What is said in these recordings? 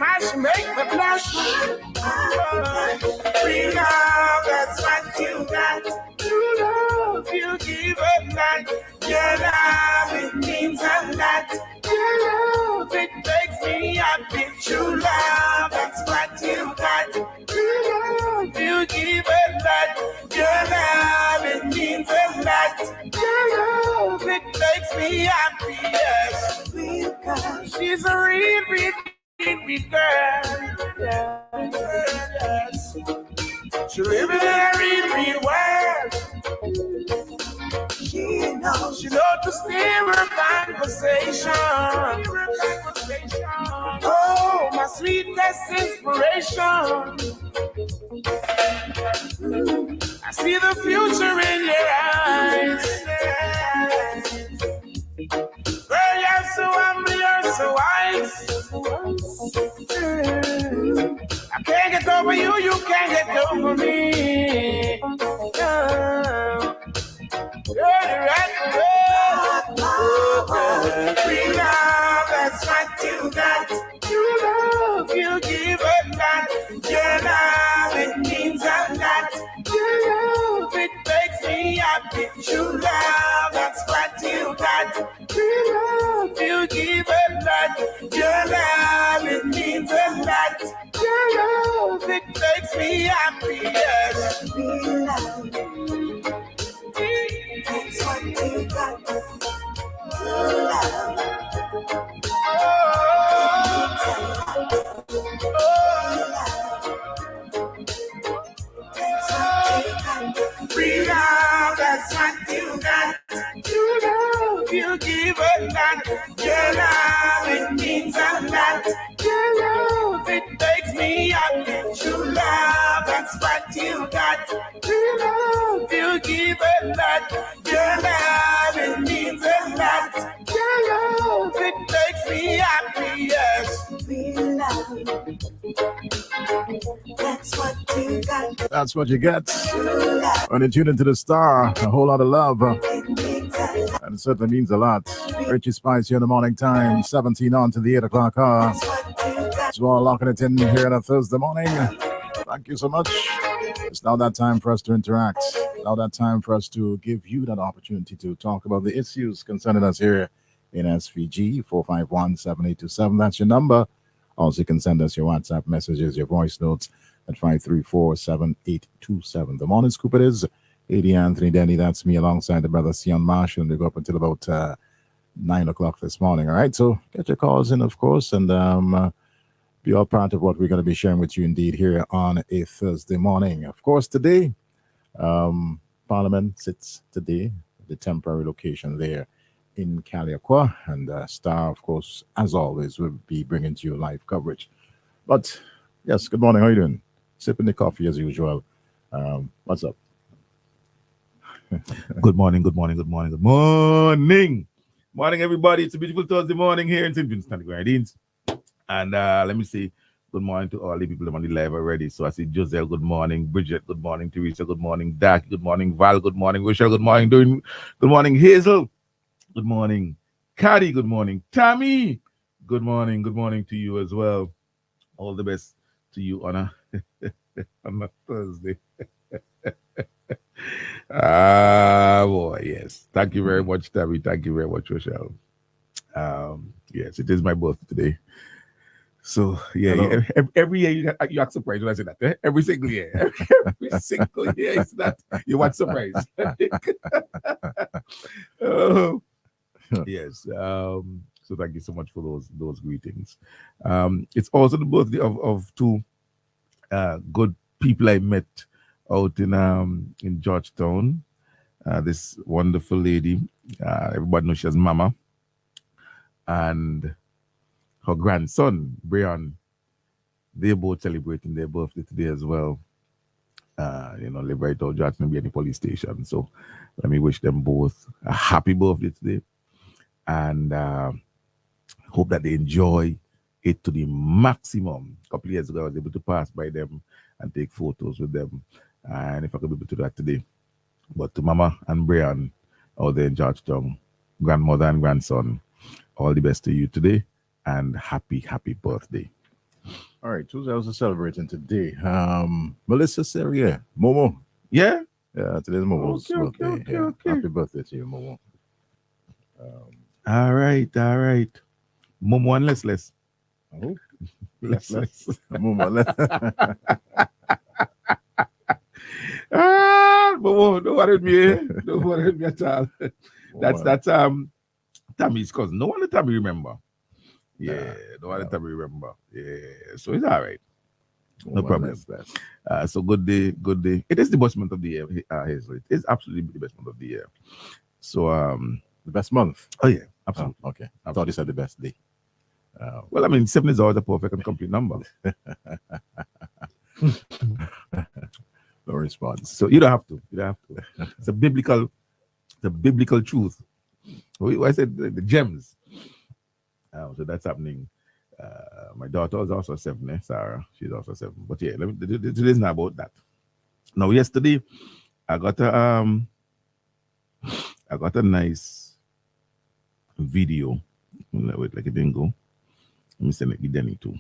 smile, she make me blush. Free love, that's what you got. True love, you give a lot. Your love, it means a lot. Your love, it makes me happy. True love, that's what you got. True love, you give a lot. Your love, it means a lot. Your love, it makes me happy. Yes, she's a real girl. Yes. She live in a real world. She knows to steer her conversation. Oh, my sweetest inspiration. I see the future in your eyes. Girl, you're so humble, you're so wise. I can't get over you, you can't get over me. You're the right way. Free love, that's what you got. True love, you give a lot. Your love, it means a lot. Your love, it makes me happy. True love, that's what you got. True love, you give a lot. Your love, it means a lot. Your love, it makes me happy. Yes. That's what you got. True love. Free love, that's what you got. True love, you give a lot. Your love, it means a lot. Your love, it makes me happy. True love, that's what you got. True love, you give a lot. Your love, it means a lot. Your love, it makes me happy. Yes. That's what you got. That's what you get when you tune into the star. A whole lot of love. And it certainly means a lot. Richie Spice here in the morning time, 17 on to the 8 o'clock hour. So all locking it in here on a Thursday morning. Thank you so much. It's now that time for us to interact. Now that time for us to give you that opportunity to talk about the issues concerning us here in SVG. 451-7827. That's your number. Also, you can send us your WhatsApp messages, your voice notes at 534-7827. The morning scoop it is. 80 Anthony Denny, that's me alongside the brother Sion Marshall. And we go up until about 9 o'clock this morning. All right, so get your calls in, of course, and be all part of what we're going to be sharing with you indeed here on a Thursday morning. Of course, today, Parliament sits today at the temporary location there in Caliacua, and Star, of course, as always, will be bringing to you live coverage. But yes, good morning. How are you doing? Sipping the coffee as usual. What's up? Good morning, good morning, good morning, good morning. Morning, everybody. It's a beautiful Thursday morning here in St. Vincent and Grenadines. And let me say good morning to all the people on the live already. So I see Joselle, good morning. Bridget, good morning. Teresa, good morning. Dak, good morning. Val, good morning. Rochelle, good morning. Good morning. Hazel, good morning. Caddy, good morning. Tammy, good morning. Good morning to you as well. All the best to you on a Thursday. Boy, yes. Thank you very much, Tammy. Thank you very much, Rochelle. Yes, it is my birthday today. So, yeah, every year you act surprised when I say that. Eh? Every single year. Every single year is that. You want surprise. Yes. So thank you so much for those greetings. It's also the birthday of two good people I met out in Georgetown. This wonderful lady, everybody knows she has Mama, and her grandson, Brian. They're both celebrating their birthday today as well. Live right out Georgetown, be at the police station. So let me wish them both a happy birthday today, and hope that they enjoy it to the maximum. A couple of years ago, I was able to pass by them and take photos with them, and if I could be able to do that today. But to Mama and Brian out there in Georgetown, grandmother and grandson, all the best to you today, and happy birthday. All right, who's else is celebrating today? Melissa Serrier, Momo. Yeah. Yeah, today's Momo's birthday. Okay. Happy birthday to you, Momo. All right. Momo and less. Oh, Less. Momo. Momo, don't worry with me. Don't worry with me at all. That's Tammy's cousin. No one let Tammy remember. Yeah, no one let Tammy remember. Yeah, so it's all right. No problem. So good day. It is the best month of the year, Hazel. It is absolutely the best month of the year. So the best month. Oh yeah, absolutely. Oh, okay. I thought you said the best day. Well, I mean, 7 is always a perfect and complete number. No response. So you don't have to. It's a biblical truth. I said the gems. So that's happening. My daughter is also 7, Sarah. She's also 7. But yeah, today's not about that. Now, yesterday, I got a nice video. Wait, like it didn't go. Let me send it to Denny too.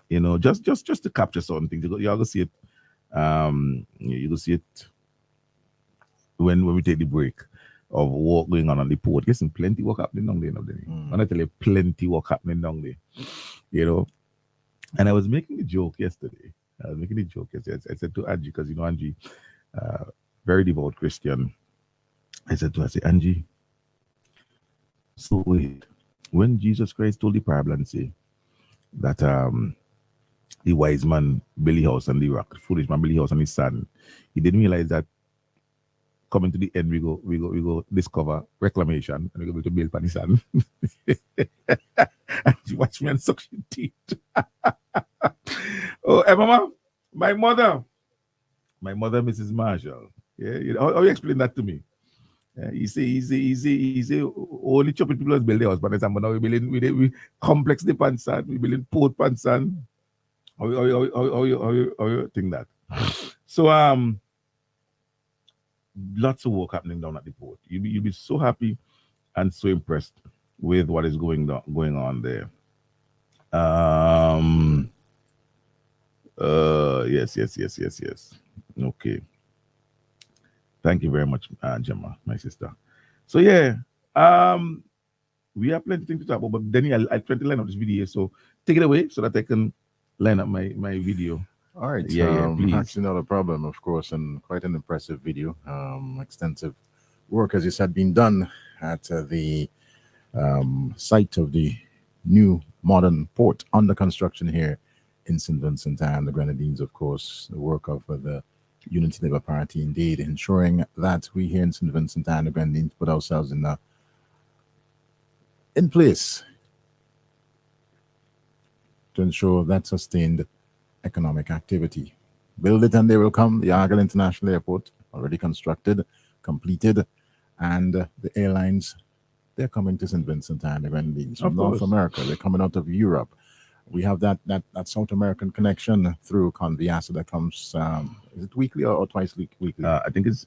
You know, just to capture certain things. You're gonna see it. You will see it when we take the break of work going on the port. Listen, plenty work happening down there. When I tell you, plenty work happening down there. You know, and I was making a joke yesterday. I said to Angie, because you know Angie, very devout Christian. I said to her, Angie, so wait, when Jesus Christ told the parable and say that the wise man built the house on the rock, the foolish man built the house on the sand, he didn't realize that coming to the end, we go discover reclamation and we go to build on the sand. And she watched me and suction teeth. Oh, Mama, my mother, Mrs. Marshall. Yeah, you know, how you explain that to me? He say, only chopping people has built the house, but now we complex the pansan, we building port pansan. How you think that? So lots of work happening down at the port. You'll be so happy and so impressed with what is going on there. Yes. Okay. Thank you very much, Gemma, my sister. So yeah, we have plenty of things to talk about, but Denny, I'll try to line up this video. So take it away so that I can line up my video. All right. Please. Actually, not a problem, of course, and quite an impressive video. Extensive work, as you said, being done at the site of the new modern port under construction here in St. Vincent and the Grenadines, of course. The work of the Unity Labour Party, indeed, ensuring that we here in St. Vincent and the Grenadines put ourselves in place to ensure that sustained economic activity. Build it and they will come. The Argyle International Airport, already constructed, completed, and the airlines, they're coming to St. Vincent and the Grenadines from North America. They're coming out of Europe. We have that South American connection through Conviasa that comes, is it weekly or twice weekly? I think it's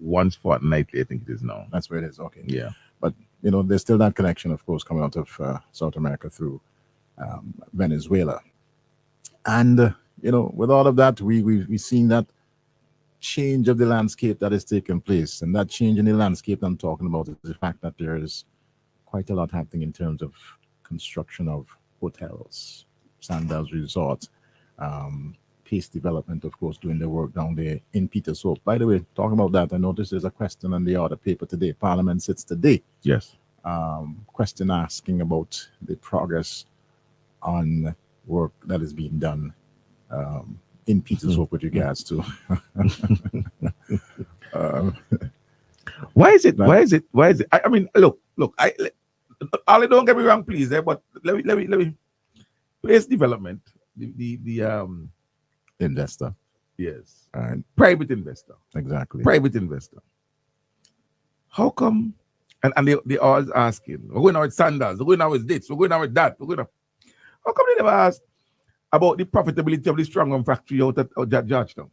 once fortnightly, I think it is now. That's where it is, okay. Yeah. But, you know, there's still that connection, of course, coming out of South America through Venezuela. And, you know, with all of that, we've seen that change of the landscape that has taken place. And that change in the landscape I'm talking about is the fact that there is quite a lot happening in terms of construction of hotels, Sandals Resort, Pace Development, of course, doing their work down there in Peter Soap. By the way, talking about that, I noticed there's a question on the other paper today. Parliament sits today. Yes. Question asking about the progress on work that is being done in Peter Soap with regards to. Why is it? I mean, look. Ali, don't get me wrong, please. But let me. Place development, the investor. Yes. And private investor. Exactly. Private investor. How come? And they always asking, we're going out with Sandals, we're going out with this, we're going out with that, how come they never ask about the profitability of the strong arm factory out at Georgetown?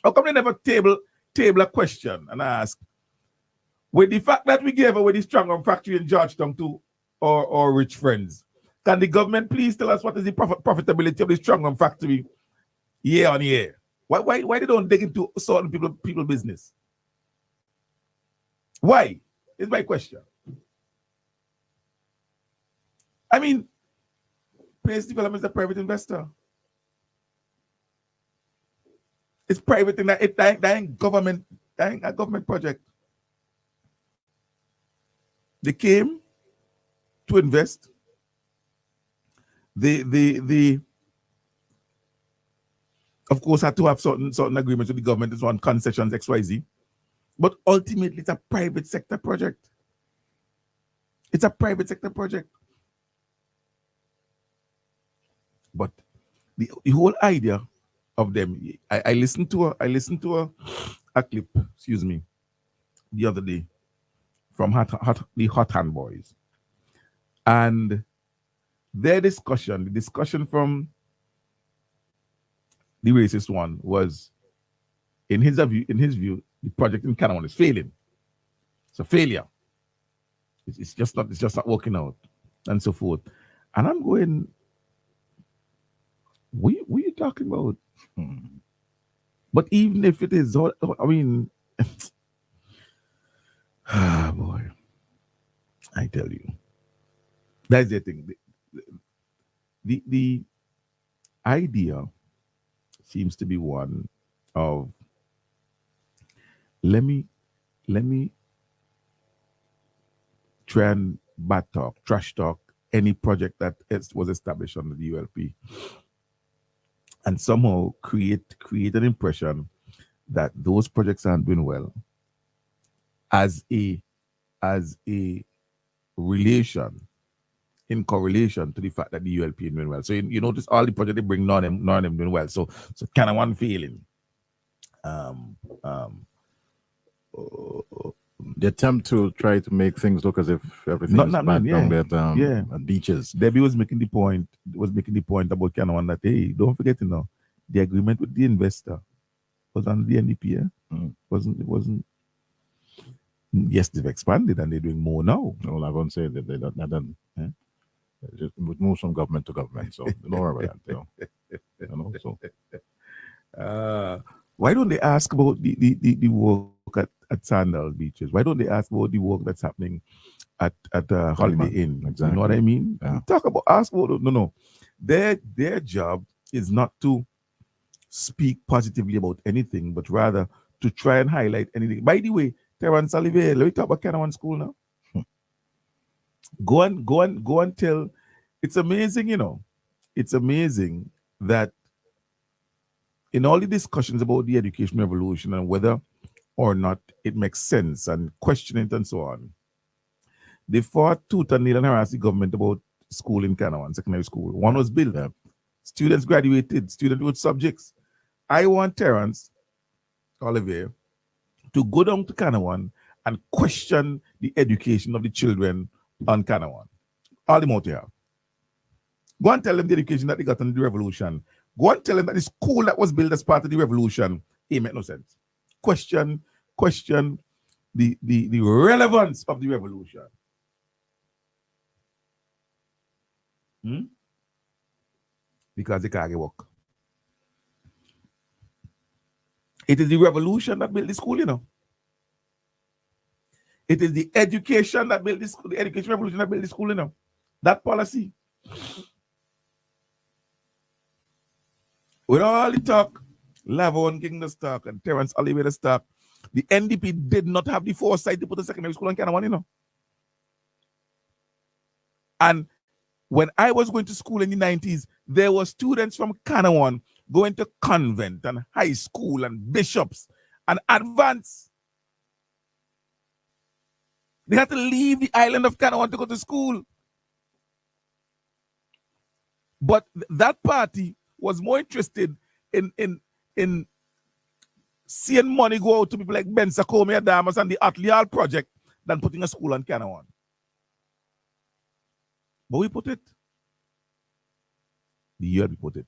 How come they never table a question and ask, with the fact that we gave away the strong arm factory in Georgetown to our rich friends, Can the government please tell us what is the profitability of the Strongham factory year on year? Why they don't dig into certain people business? Why? Is my question. I mean, Place Development is a private investor. It's private thing that ain't government, that ain't a government project. They came to invest. They of course had to have certain agreements with the government, it's on concessions, XYZ. But ultimately it's a private sector project. It's a private sector project. But the whole idea of them, I listened to a clip, excuse me, the other day from the Hot Hand Boys. And their discussion, the discussion from the racist one was, in his view, the project in Canada is failing. It's a failure. It's just not working out, and so forth. And I'm going, what are you talking about? But even if it is, I mean, boy, I tell you, that's the thing. The idea seems to be one of, let me try and trash talk any project that was established under the ULP, and somehow create an impression that those projects aren't doing well as a relation, in correlation to the fact that the ULP is doing well. So you notice all the projects they bring, none of them doing well. So kind of one feeling. The attempt to try to make things look as if everything is bad down there at beaches. Debbie was making the point about Canawan that, hey, don't forget, the agreement with the investor was on the NDP. It wasn't. Yes, they've expanded and they're doing more now. Well, I won't say that they're not done. Just move from government to government. So don't worry about that. So why don't they ask about the work at Sandal Beaches? Why don't they ask about the work that's happening at Holiday Inn? Exactly. You know what I mean? Yeah. Ask about no. Their job is not to speak positively about anything, but rather to try and highlight anything. By the way, Terence Olivier, let me talk about Canawan School now. Go and tell. It's amazing, It's amazing that in all the discussions about the education revolution and whether or not it makes sense and question it and so on, they fought tooth and nail and harassed the government about school in Canawan, secondary school. One was built. Students graduated, students with subjects. I want Terence Olivier to go down to Canawan and question the education of the children on Canawan. All the more to have. Go and tell them the education that they got under the revolution. Go and tell them that the school that was built as part of the revolution, it made no sense. Question the relevance of the revolution. Because they can't work. It is the revolution that built the school, It is the education that built the school, the education revolution that built the school, That policy. With all the talk, Lavon King the stock and Terence Olivier the stock, the NDP did not have the foresight to put a secondary school on Canawan, And when I was going to school in the 90s, there were students from Canawan going to convent and high school and bishops and advance. They had to leave the island of Canawan to go to school. But that party was more interested in seeing money go out to people like Ben Sakomia Damas and the Atlial project than putting a school on Canawan. But we put it. The ULP put it.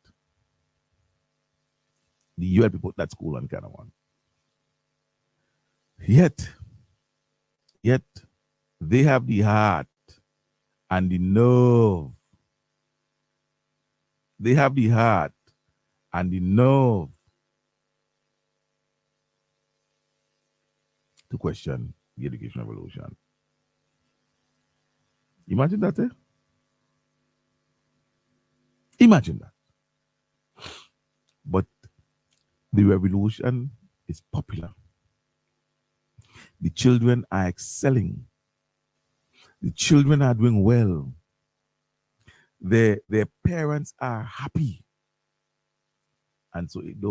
The ULP put that school on Canawan. Yet, they have the heart and the nerve they have the heart and the nerve to question the education revolution. Imagine that, eh? Imagine that. But the revolution is popular. The children are excelling. The children are doing well. Their parents are happy. And so it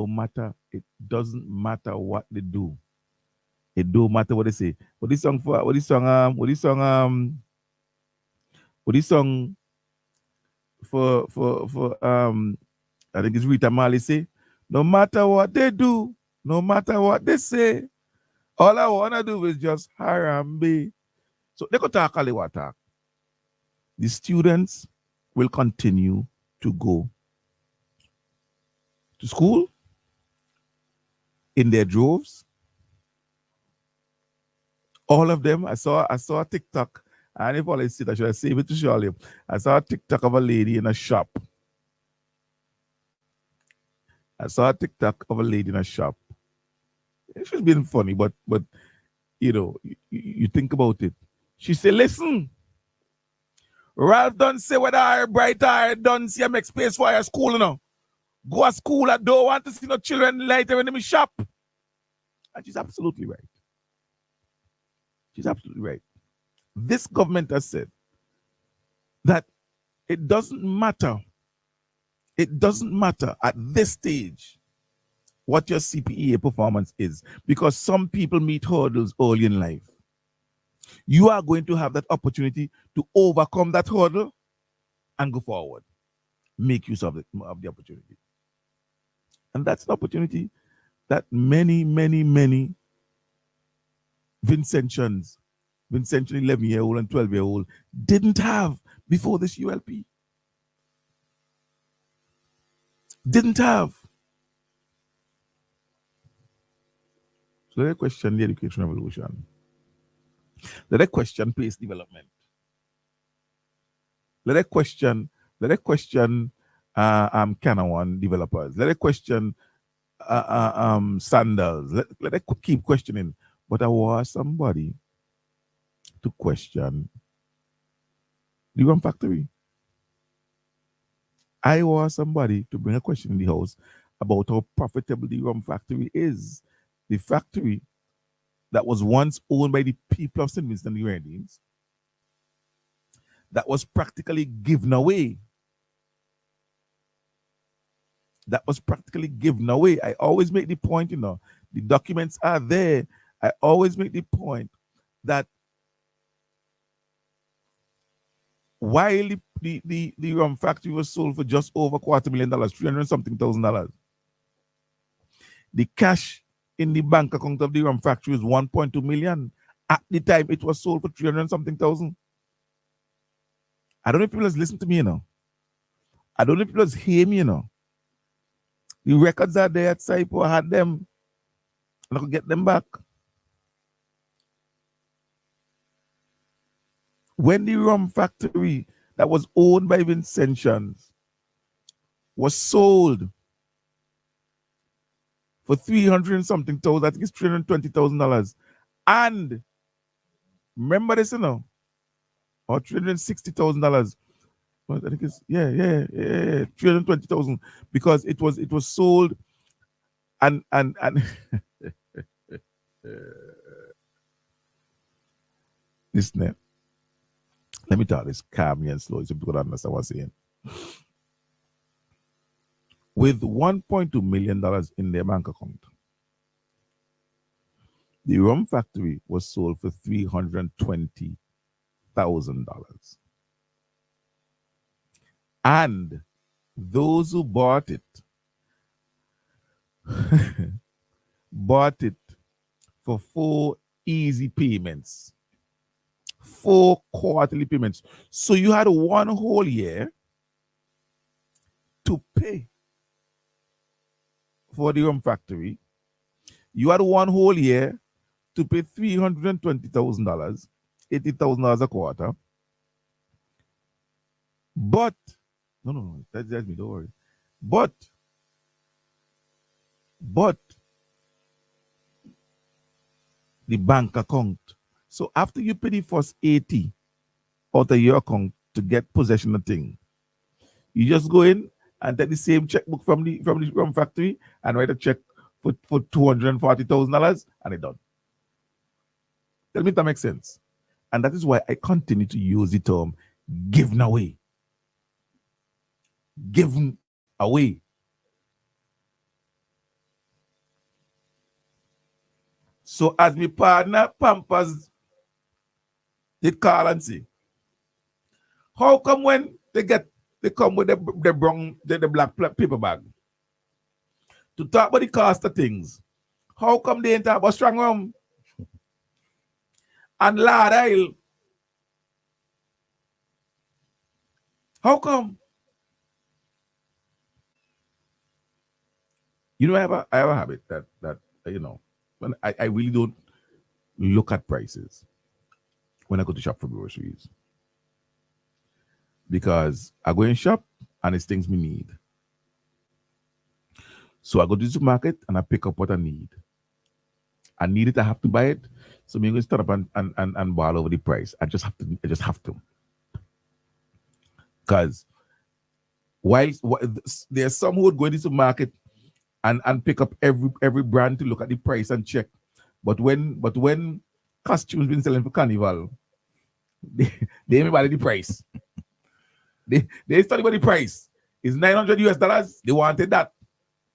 doesn't matter what they do. It don't matter what they say. What this song for I think it's Rita Marley say, no matter what they do, no matter what they say, all I wanna do is just harambe. So they could talk all talk. The students will continue to go to school in their droves. All of them. I saw a TikTok. And if all I see, I should have saved it to show you. I saw a TikTok of a lady in a shop. She's being funny, but you know, you think about it. She said, listen, Ralph don't say whether I bright or don't see make space for your school, you know. Go to school, I don't want to see no children later in my shop. And she's absolutely right. She's absolutely right. This government has said that it doesn't matter. It doesn't matter at this stage what your CPEA performance is, because some people meet hurdles early in life. You are going to have that opportunity to overcome that hurdle and go forward. Make use of the opportunity. And that's an opportunity that many Vincentians 11-year-old and 12-year-old didn't have before this ULP. Didn't have. So they question the education revolution. They question pace development. They question Canawan developers. They question Sandals. Let keep questioning. But I want somebody to question the rum factory. I want somebody to bring a question in the house about how profitable the rum factory is. The factory that was once owned by the people of St. Vincent and the Grenadines, that was practically given away. I always make the point, the documents are there. I always make the point that while the rum factory was sold for just over $250,000, $300-something thousand, the cash in the bank account of the rum factory was $1.2 million. At the time, it was sold for $300-something thousand. I don't know if people just listen to me, I don't know if people just hear me, The records are there at Saipo. I had them, and I could get them back. When the rum factory that was owned by Vincentians was sold for $300-something thousand, I think it's $320,000. And remember this, or $360,000. I think it's $320,000, because it was sold and listen, let me talk this calmly and slowly so people understand what I'm saying. With $1.2 million in their bank account, the rum factory was sold for $320,000. And those who bought it bought it for 4 easy payments, 4 quarterly payments. So you had 1 whole year to pay for the rum factory. You had 1 whole year to pay $320,000, $80,000 a quarter. But no, that's me, don't worry. But the bank account. So after you pay the first 80 out of your account to get possession of the thing, you just go in and take the same checkbook from the factory and write a check for $240,000 and it's done. Tell me if that makes sense. And that is why I continue to use the term given away. Given away. So as my partner Pampers did call and say, how come when they come with the black paper bag to talk about the cost of things, how come they ain't talk about strong rum and lard oil? How come? You know, I have a habit that you know, when I really don't look at prices when I go to shop for groceries. Because I go in shop and it's things we need. So I go to the supermarket and I pick up what I need. I need it, I have to buy it. So I'm going to start up and ball over the price. I just have to. Because while there's some who would go into the supermarket and pick up every brand to look at the price and check. But when costumes been selling for carnival, they ain't buy the price. They study about the price. It's $900. They wanted that.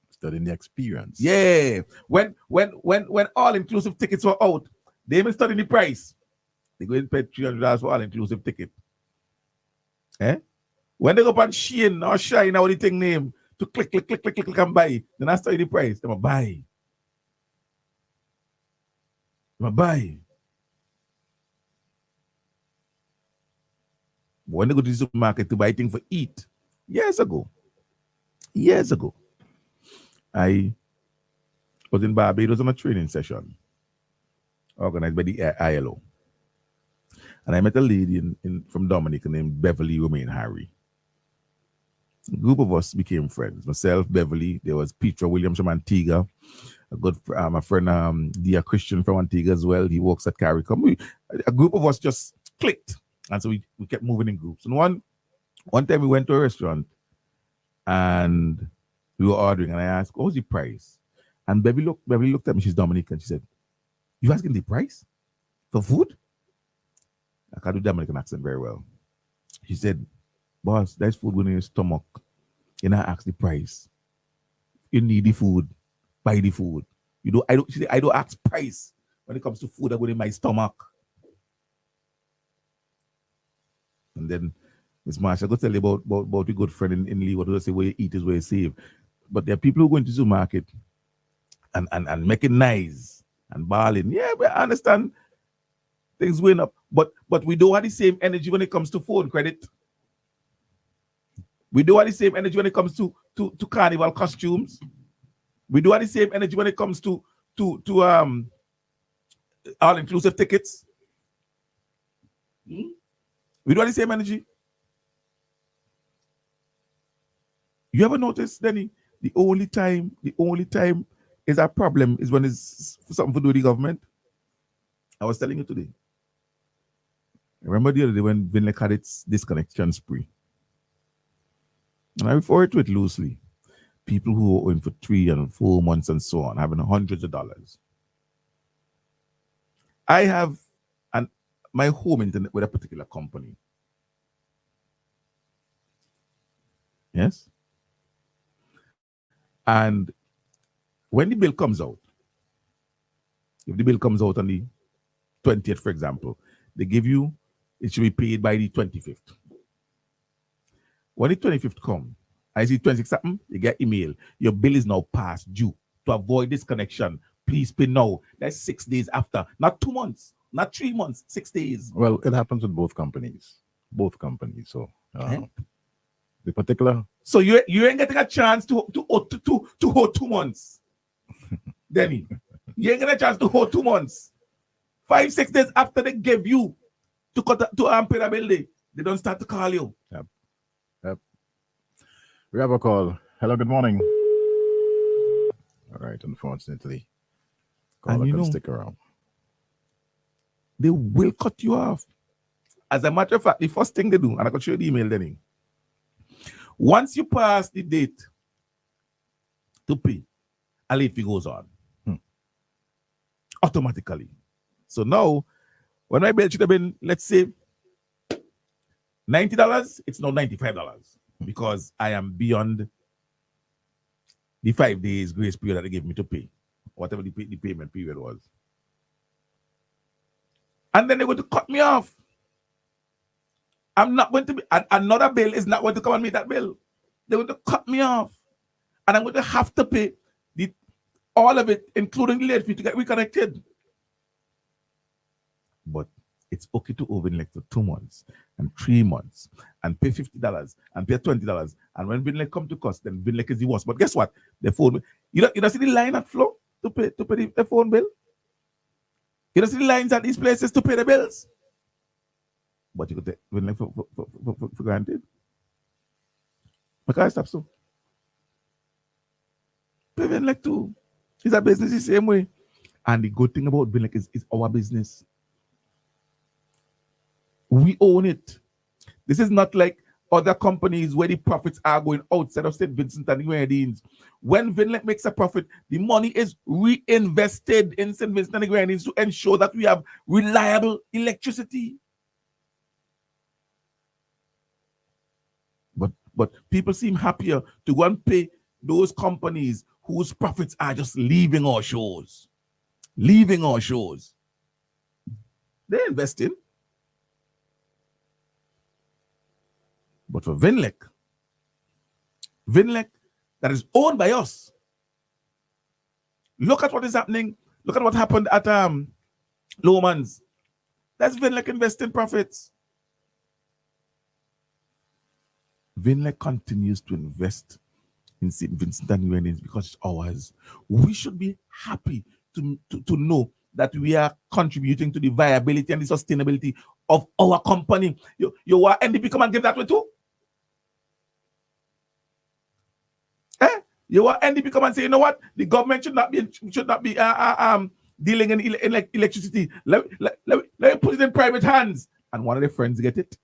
Studying the experience. Yeah. When all inclusive tickets were out, they even studying the price. They go and pay $300 for all inclusive ticket. When they go up on Shein or Shine or the thing name to click and buy, then I study the price. They buy. When they go to the supermarket to buy things for eat, years ago, I was in Barbados on a training session organized by the ILO. And I met a lady from Dominica named Beverly Romaine Harry. A group of us became friends. Myself, Beverly, there was Petra Williams from Antigua, my friend Dia Christian from Antigua as well. He works at CARICOM. A group of us just clicked. And so we kept moving in groups. And one time we went to a restaurant and we were ordering, and I asked, what was the price? And Beverly looked at me, she's Dominican. She said, you asking the price for food? I can't do Dominican accent very well. She said, boss, there's food in your stomach. You know, ask the price. You need the food, buy the food. I don't ask price when it comes to food that go in my stomach. And then Miss Marsha, I go tell you about a good friend in Lee, what do I say, where you eat is where you save. But there are people who go into the supermarket and make it nice and balling. Yeah, but I understand things went up. But we don't have the same energy when it comes to phone credit. We don't have the same energy when it comes to carnival costumes. We don't have the same energy when it comes to all-inclusive tickets. We don't have the same energy. You ever notice, Denny, the only time is a problem is when it's something to do with the government? I was telling you today. Remember the other day when Vinlek had its disconnection spree? And I refer to it loosely. People who are in for 3 and 4 months and so on, having hundreds of dollars. I have my home internet with a particular company. Yes? And when the bill comes out, if the bill comes out on the 20th, for example, they give you, it should be paid by the 25th. When the 25th comes, I see 26 something, you get email. Your bill is now past due. To avoid disconnection, please pay now. That's 6 days after. Not 2 months, not 3 months, 6 days. Well, it happens with both companies. So the particular. So you ain't getting a chance to hold 2 months. Denny. You ain't getting a chance to hold 2 months. 5-6 days after they give you to pay the bill, they don't start to call you. Yep. We have a call. Hello, good morning. All right, unfortunately, And caller you can know, stick around. they will cut you off. As a matter of fact, the first thing they do, and I can show you the email then. Once you pass the date to pay, a late fee goes on automatically. So now, when my bill should have been, let's say, $90, it's now $95 because I am beyond the 5 days grace period that they gave me to pay, whatever the payment period was. And then they're going to cut me off. I'm not going to be, another bill is not going to come and meet that bill. They're going to cut me off. And I'm going to have to pay all of it, including the late fee, to get reconnected. But it's okay to overnight for 2 months and 3 months and pay $50 and pay $20. And when Vinlec come to cost, then Vinlec is the worst. But guess what? The phone, you don't see the line at flow to pay the phone bill. You don't see the lines at these places to pay the bills. But you could take Vinlec for granted. I can't stop so. Pay Vinlec too. It's a business the same way. And the good thing about Vinlec is our business. We own it. This is not like other companies where the profits are going outside of St. Vincent and the Grenadines. When Vinlec makes a profit, the money is reinvested in St. Vincent and the Grenadines to ensure that we have reliable electricity. But people seem happier to go and pay those companies whose profits are just leaving our shores. Leaving our shores. They're investing. But for Vinlec that is owned by us, look at what is happening. Look at what happened at Lomans. That's Vinlec investing profits. Vinlec continues to invest in St. Vincent and Grenadines because it's ours. We should be happy to know that we are contributing to the viability and the sustainability of our company. You want NDP come and give that way too? You want NDP come and say, you know what? The government should not be dealing in electricity. Let me put it in private hands. And one of their friends get it.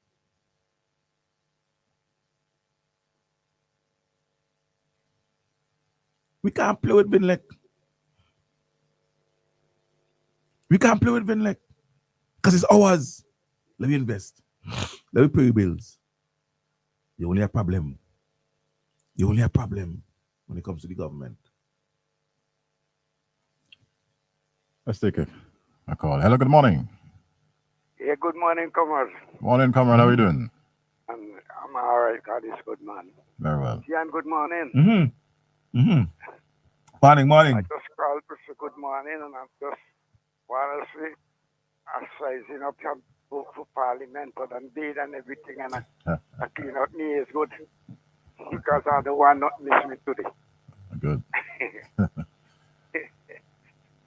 We can't play with Vinlec. We can't play with Vinlec because it's ours. Let me invest. Let me pay bills. You only have problem. You only have problem when it comes to the government. Let's take a call. Hello, good morning. Yeah, good morning, Comrade. Morning, comrade. How are you doing? I'm all right, God is good, man. Very well. Jan, good morning. Morning. I just called to say good morning, and I'm just want to say I'm sizing up your book for Parliament, but I'm dead and everything, and I clean out me is good because I don't want not miss me today. Good.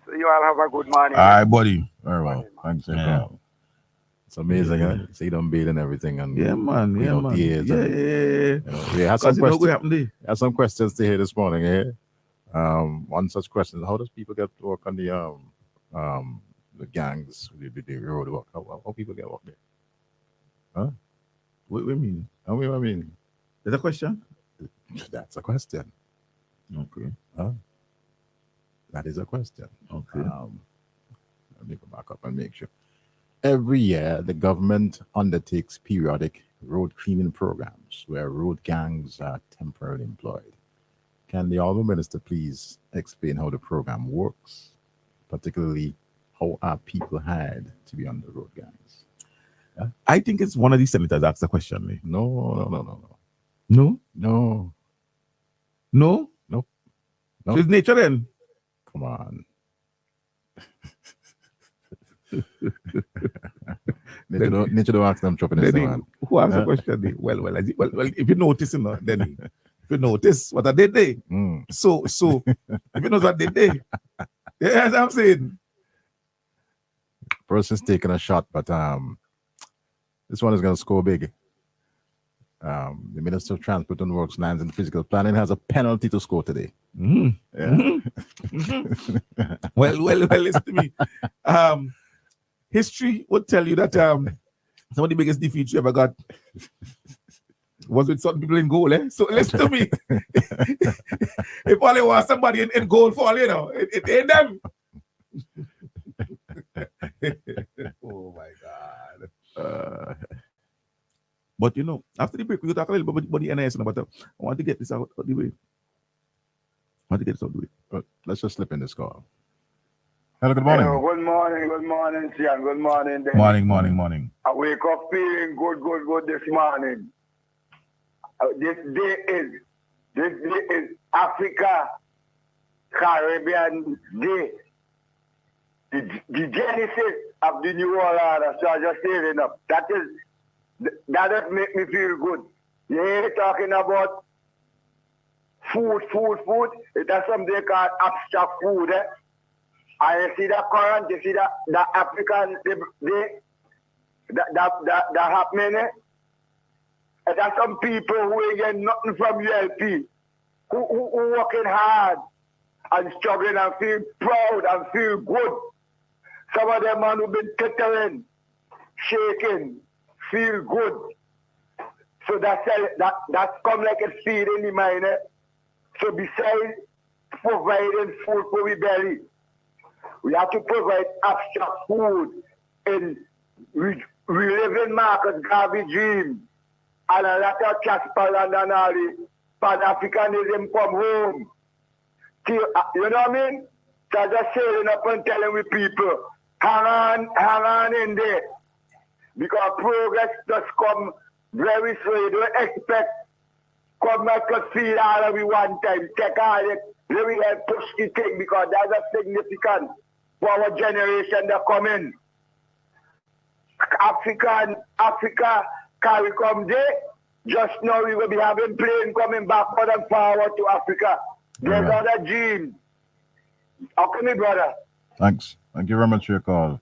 So you all have a good morning. All right, buddy. Very well. Thanks. Yeah. It's amazing, huh? See them bail and everything. And Yeah, man. you know, Yeah. We had some questions. I Had some questions to hear this morning. One such question: how does people get to work on the gangs, the road work? How people get work there? Huh? What do you mean? I mean, Is that a question? that's a question. Okay. That is a question. Okay. Let me go back up and make sure. Every year, the government undertakes periodic road cleaning programs where road gangs are temporarily employed. Can the Honourable Minister please explain how the program works, particularly how are people hired to be on the road gangs? I think it's one of these senators asked the question. Me. No. No? No. No? Nope. So it's nature then? Come on. Nature don't ask them chopping his man. Who asked the question? Well, if you notice, then if you notice what I did there. So if you know what they did, yes, I'm saying. Person's taking a shot, but this one is gonna score big. The Minister of Transport and Works, Lands and Physical Planning has a penalty to score today. Mhm. Yeah. Well, listen to me. History would tell you that some of the biggest defeats you ever got was with certain people in goal. So listen to me. If only was somebody in goal for you know, it ain't them. Oh my God. But you know, after the break, we'll talk a little bit about the NIS, but I want to get this out of the way. But let's just slip in this call. Hello, good morning. Hello, good morning, Sian. Good morning, Dan. Morning. I wake up feeling good this morning. This day is Africa Caribbean Day. The genesis of the new world order. So I just saying enough. That does make me feel good. You ain't talking about food. That's something called abstract food. And you see that current, you see that African day, that happening. And there's some people who ain't get nothing from ULP, who working hard and struggling and feel proud and feel good. Some of them man who been tittering, shaking, feel good. So that's come like a seed in the mind. So besides providing food for we belly, we have to provide abstract food in reliving Marcus Garvey dream and a lot of Casper and all the Pan-Africanism come home. You know what I mean? So I just saying up and telling we people, hang on in there. Because progress does come very slow. You don't expect come and feed all of you one time. Take all it, let me help push the thing because that's a significant for our generation that come in. Africa CARICOM Day, just now we will be having plane coming backward and forward to Africa. There's other dreams. Okay, brother. Thanks. Thank you very much for your call.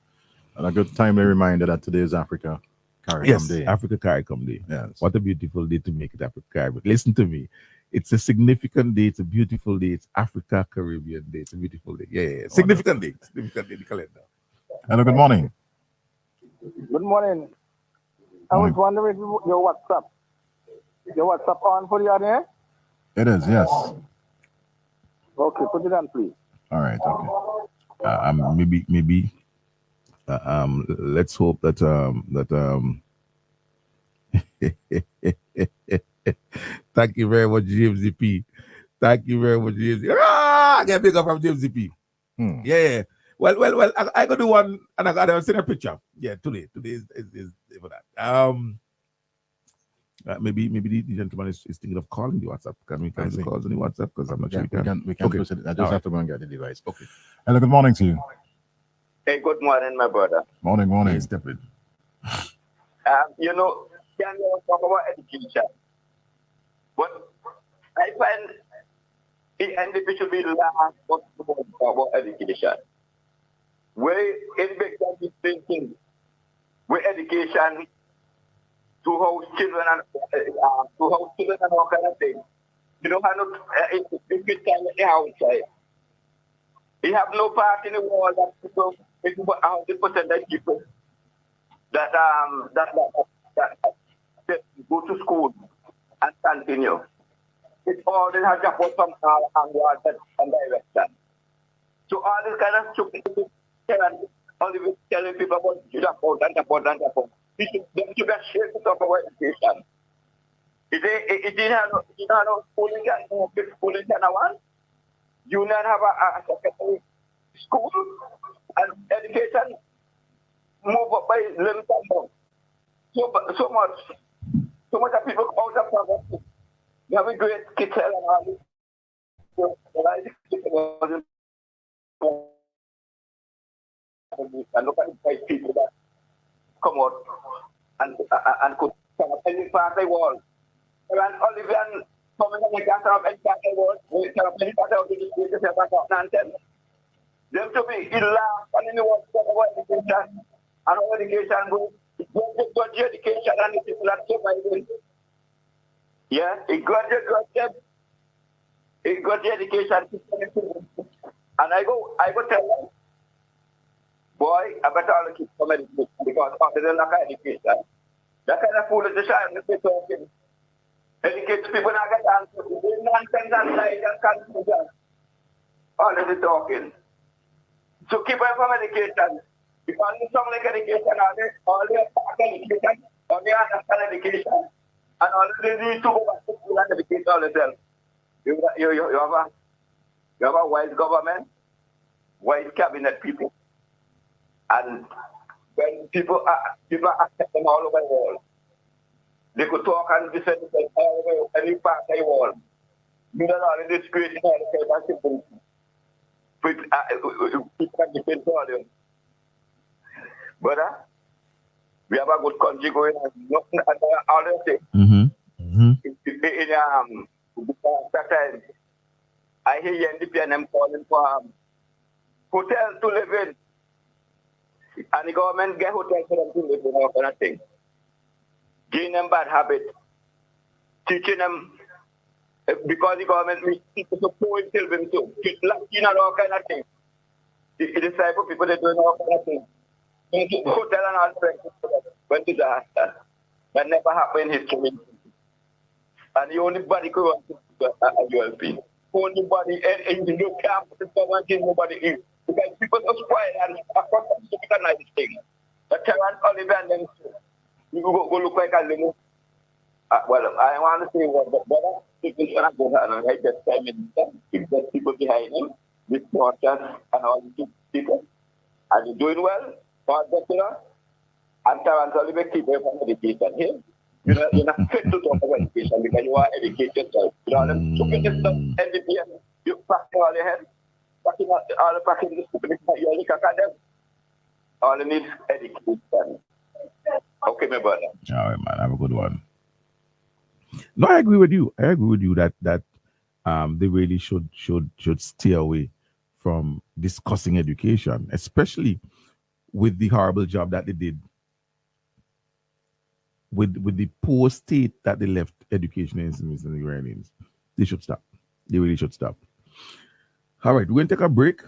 And a good timely reminder that today is Africa CARICOM Day. Africa CARICOM Day. Yes. What a beautiful day to make it Africa CARICOM. Listen to me. It's a significant day. It's a beautiful day. It's Africa Caribbean Day. It's a beautiful day. Yeah. Significant day. Significant day in the calendar. Hello, good morning. Good morning. I was wondering if your WhatsApp on for the other? It is, yes. Okay, put it on, please. All right, okay. Maybe. Let's hope that Thank you very much, James P. Thank you very much, James. I get big up from James P. Yeah. Well. I got do one, and I got to send a picture. Yeah, today is for that. Maybe the gentleman is thinking of calling the WhatsApp. Can we cancel calls on the WhatsApp? Because I'm not sure we can proceed. I just have to go and get the device. Okay. Hello, good morning to you. Hey, good morning, my brother. Morning. Hey, step in. Can you talk about education? But I find the NDP should be last about education. Where it makes them thinking with education to house children and all kind of things. You know how if you tell the outside. You have no part in the world that people 100% of people that go to school and continue. It's all they have to put some onward and direction. So all this kind of stupid only telling people about support. They should be ashamed to talk about education. It didn't have no schooling in one. You not have a secondary school and education move up by limited amount. So much of people out of poverty. You have a great kids and all this. And look at the people that come out and could come up any part of the world. And Olivian coming in the gas of any part of the world, we can have any part of the world, nonsense. Them to be in laugh and in the world talk about education and how education goes. It's good education and the people that surviving. Yeah, he got the education. And I go tell them, boy, I better all keep some education because after the lack of education, that kind of foolish decision is talking. Educate people not get answers. Nonsense and lies and confusion. All of the talking. So keep away from education. Because you sound like education, all they talk education, all they understand education, and all they need to go back to school and educate all themselves. You have a wise government, wise cabinet people, and when people accept them all over the world, they could talk and defend themselves all over any part of the world. You don't know, in this creation, all the kind of people can defend all them. But we have a good country going on. Nothing all the things. That time, I hear NDPNM calling for hotels to live in. And the government get hotels for them to live in, all kind of thing. Giving them bad habits. Teaching them, because the government is so poor in children too. Lacking and all kind of things. It is type of people that doing all kind of things. Hotel and all friends when disaster. That never happened in history. And the only body could want to do a ULP. Only body, and you can't put the government in nobody in. Because people are spoiled and across the nice thing. But Terrence Oliver and them, you go look like a little. Well, I want to say what, but people should not go ahead and write that time in keep the people behind him, with daughters and all the people. And you're doing well, God bless you. And Terrence Oliver keep away from education here. You're not fit to talk about education because you are educated yourself. You know, them took this stuff every day, you pack all your head, packing all the packing the stupid, you look at them. All you need is education. Okay, my brother. All right, man. Have a good one. No, I agree with you. that they really should stay away from discussing education, especially with the horrible job that they did with the poor state that they left education in the Iranians. They should stop. They really should stop. All right, we're going to take a break.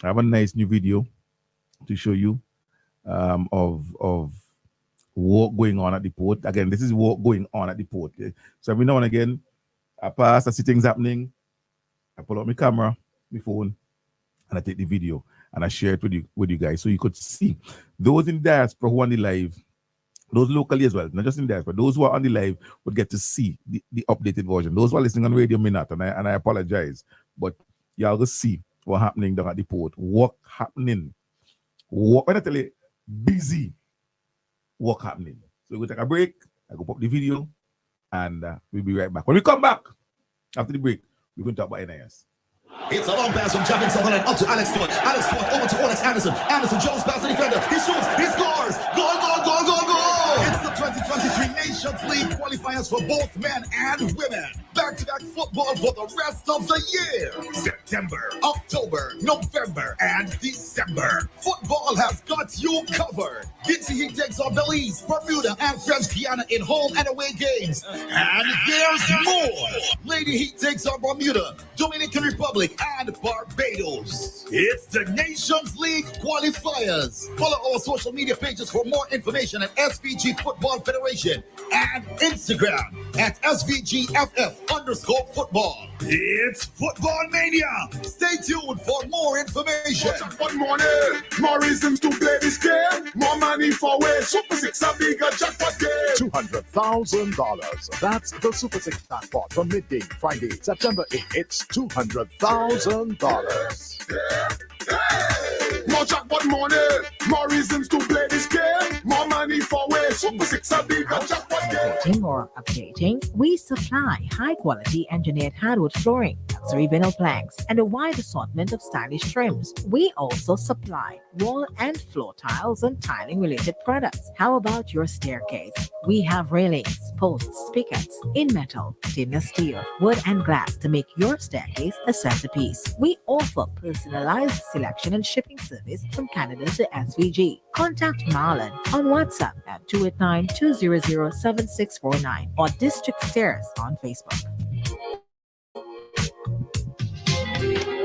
I have a nice new video to show you of work going on at the port. Again, this is work going on at the port. So every now and again, I pass, I see things happening. I pull out my camera, my phone, and I take the video and I share it with you guys so you could see those in diaspora who are on the live. Those locally as well, not just in there, but those who are on the live would get to see the updated version. Those who are listening on radio may not, and I apologize. But y'all will see what's happening down at the port. Work happening. Work, when I tell you, busy work happening. So we'll take a break. I go pop the video, and we'll be right back. When we come back after the break, we're going to talk about NIS. It's a long pass from Javin Sutherland up to Alex Stewart. Alex Stewart over to Alex Anderson. Anderson Jones pass the defender. He shoots. He scores. Goal, goal, goal, goal, goal. It's the 2023 Nations League qualifiers for both men and women. Back-to-back football for the rest of the year. September, October, November, and December. Football has got you covered. Dixie Heat takes on Belize, Bermuda, and French Guiana in home and away games. And there's more. Lady Heat takes on Bermuda, Dominican Republic, and Barbados. It's the Nations League qualifiers. Follow our social media pages for more information at SVG Football Federation and Instagram at SVGFF_football. It's Football Mania. Stay tuned for more information. Jackpot money, more reasons to play this game. More money for way. Super 6 a bigger jackpot game. $200,000. That's the Super 6 jackpot from midday Friday, September 8th. It's $200,000. More jackpot money, more reasons to play this game. More money for way. Super 6 a bigger jackpot game. Importing or updating, we supply high-quality engineered hardwood flooring, luxury vinyl planks, and a wide assortment of stylish trims. We also supply wall and floor tiles, and tiling related products. How about your staircase? We have railings, posts, pickets in metal, stainless steel, wood, and glass to make your staircase a centerpiece. We offer personalized selection and shipping service from Canada to SVG. Contact Marlon on WhatsApp at 289-200-7649 or District Stairs on Facebook.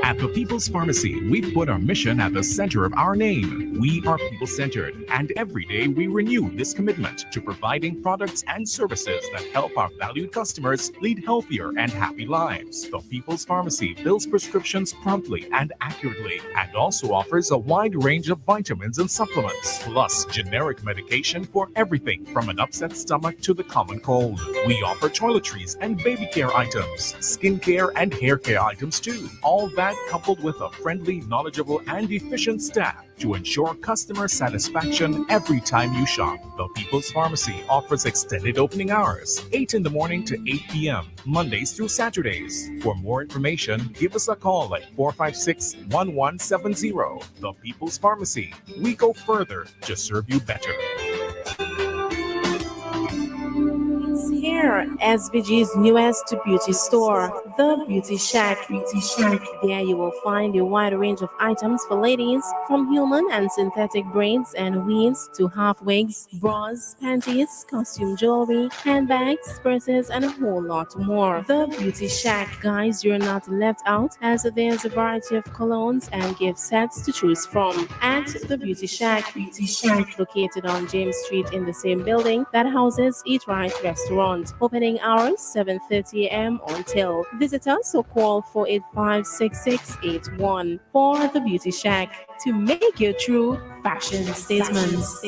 At the People's Pharmacy, we've put our mission at the center of our name. We are people-centered, and every day we renew this commitment to providing products and services that help our valued customers lead healthier and happy lives. The People's Pharmacy fills prescriptions promptly and accurately, and also offers a wide range of vitamins and supplements, plus generic medication for everything from an upset stomach to the common cold. We offer toiletries and baby care items, skin care and hair care items too. All that coupled with a friendly, knowledgeable, and efficient staff to ensure customer satisfaction every time you shop. The People's Pharmacy offers extended opening hours, 8 in the morning to 8 p.m., Mondays through Saturdays. For more information, give us a call at 456-1170. The People's Pharmacy. We go further to serve you better. Here, SVG's newest beauty store, The Beauty Shack. There you will find a wide range of items for ladies, from human and synthetic braids and weaves to half wigs, bras, panties, costume jewelry, handbags, purses, and a whole lot more. The Beauty Shack, guys, you're not left out, as there's a variety of colognes and gift sets to choose from. At The Beauty Shack, located on James Street in the same building that houses Eat Right Restaurant. Opening hours 7:30 a.m. until. Visit us or call 485-6681 for The Beauty Shack to make your true fashion statements.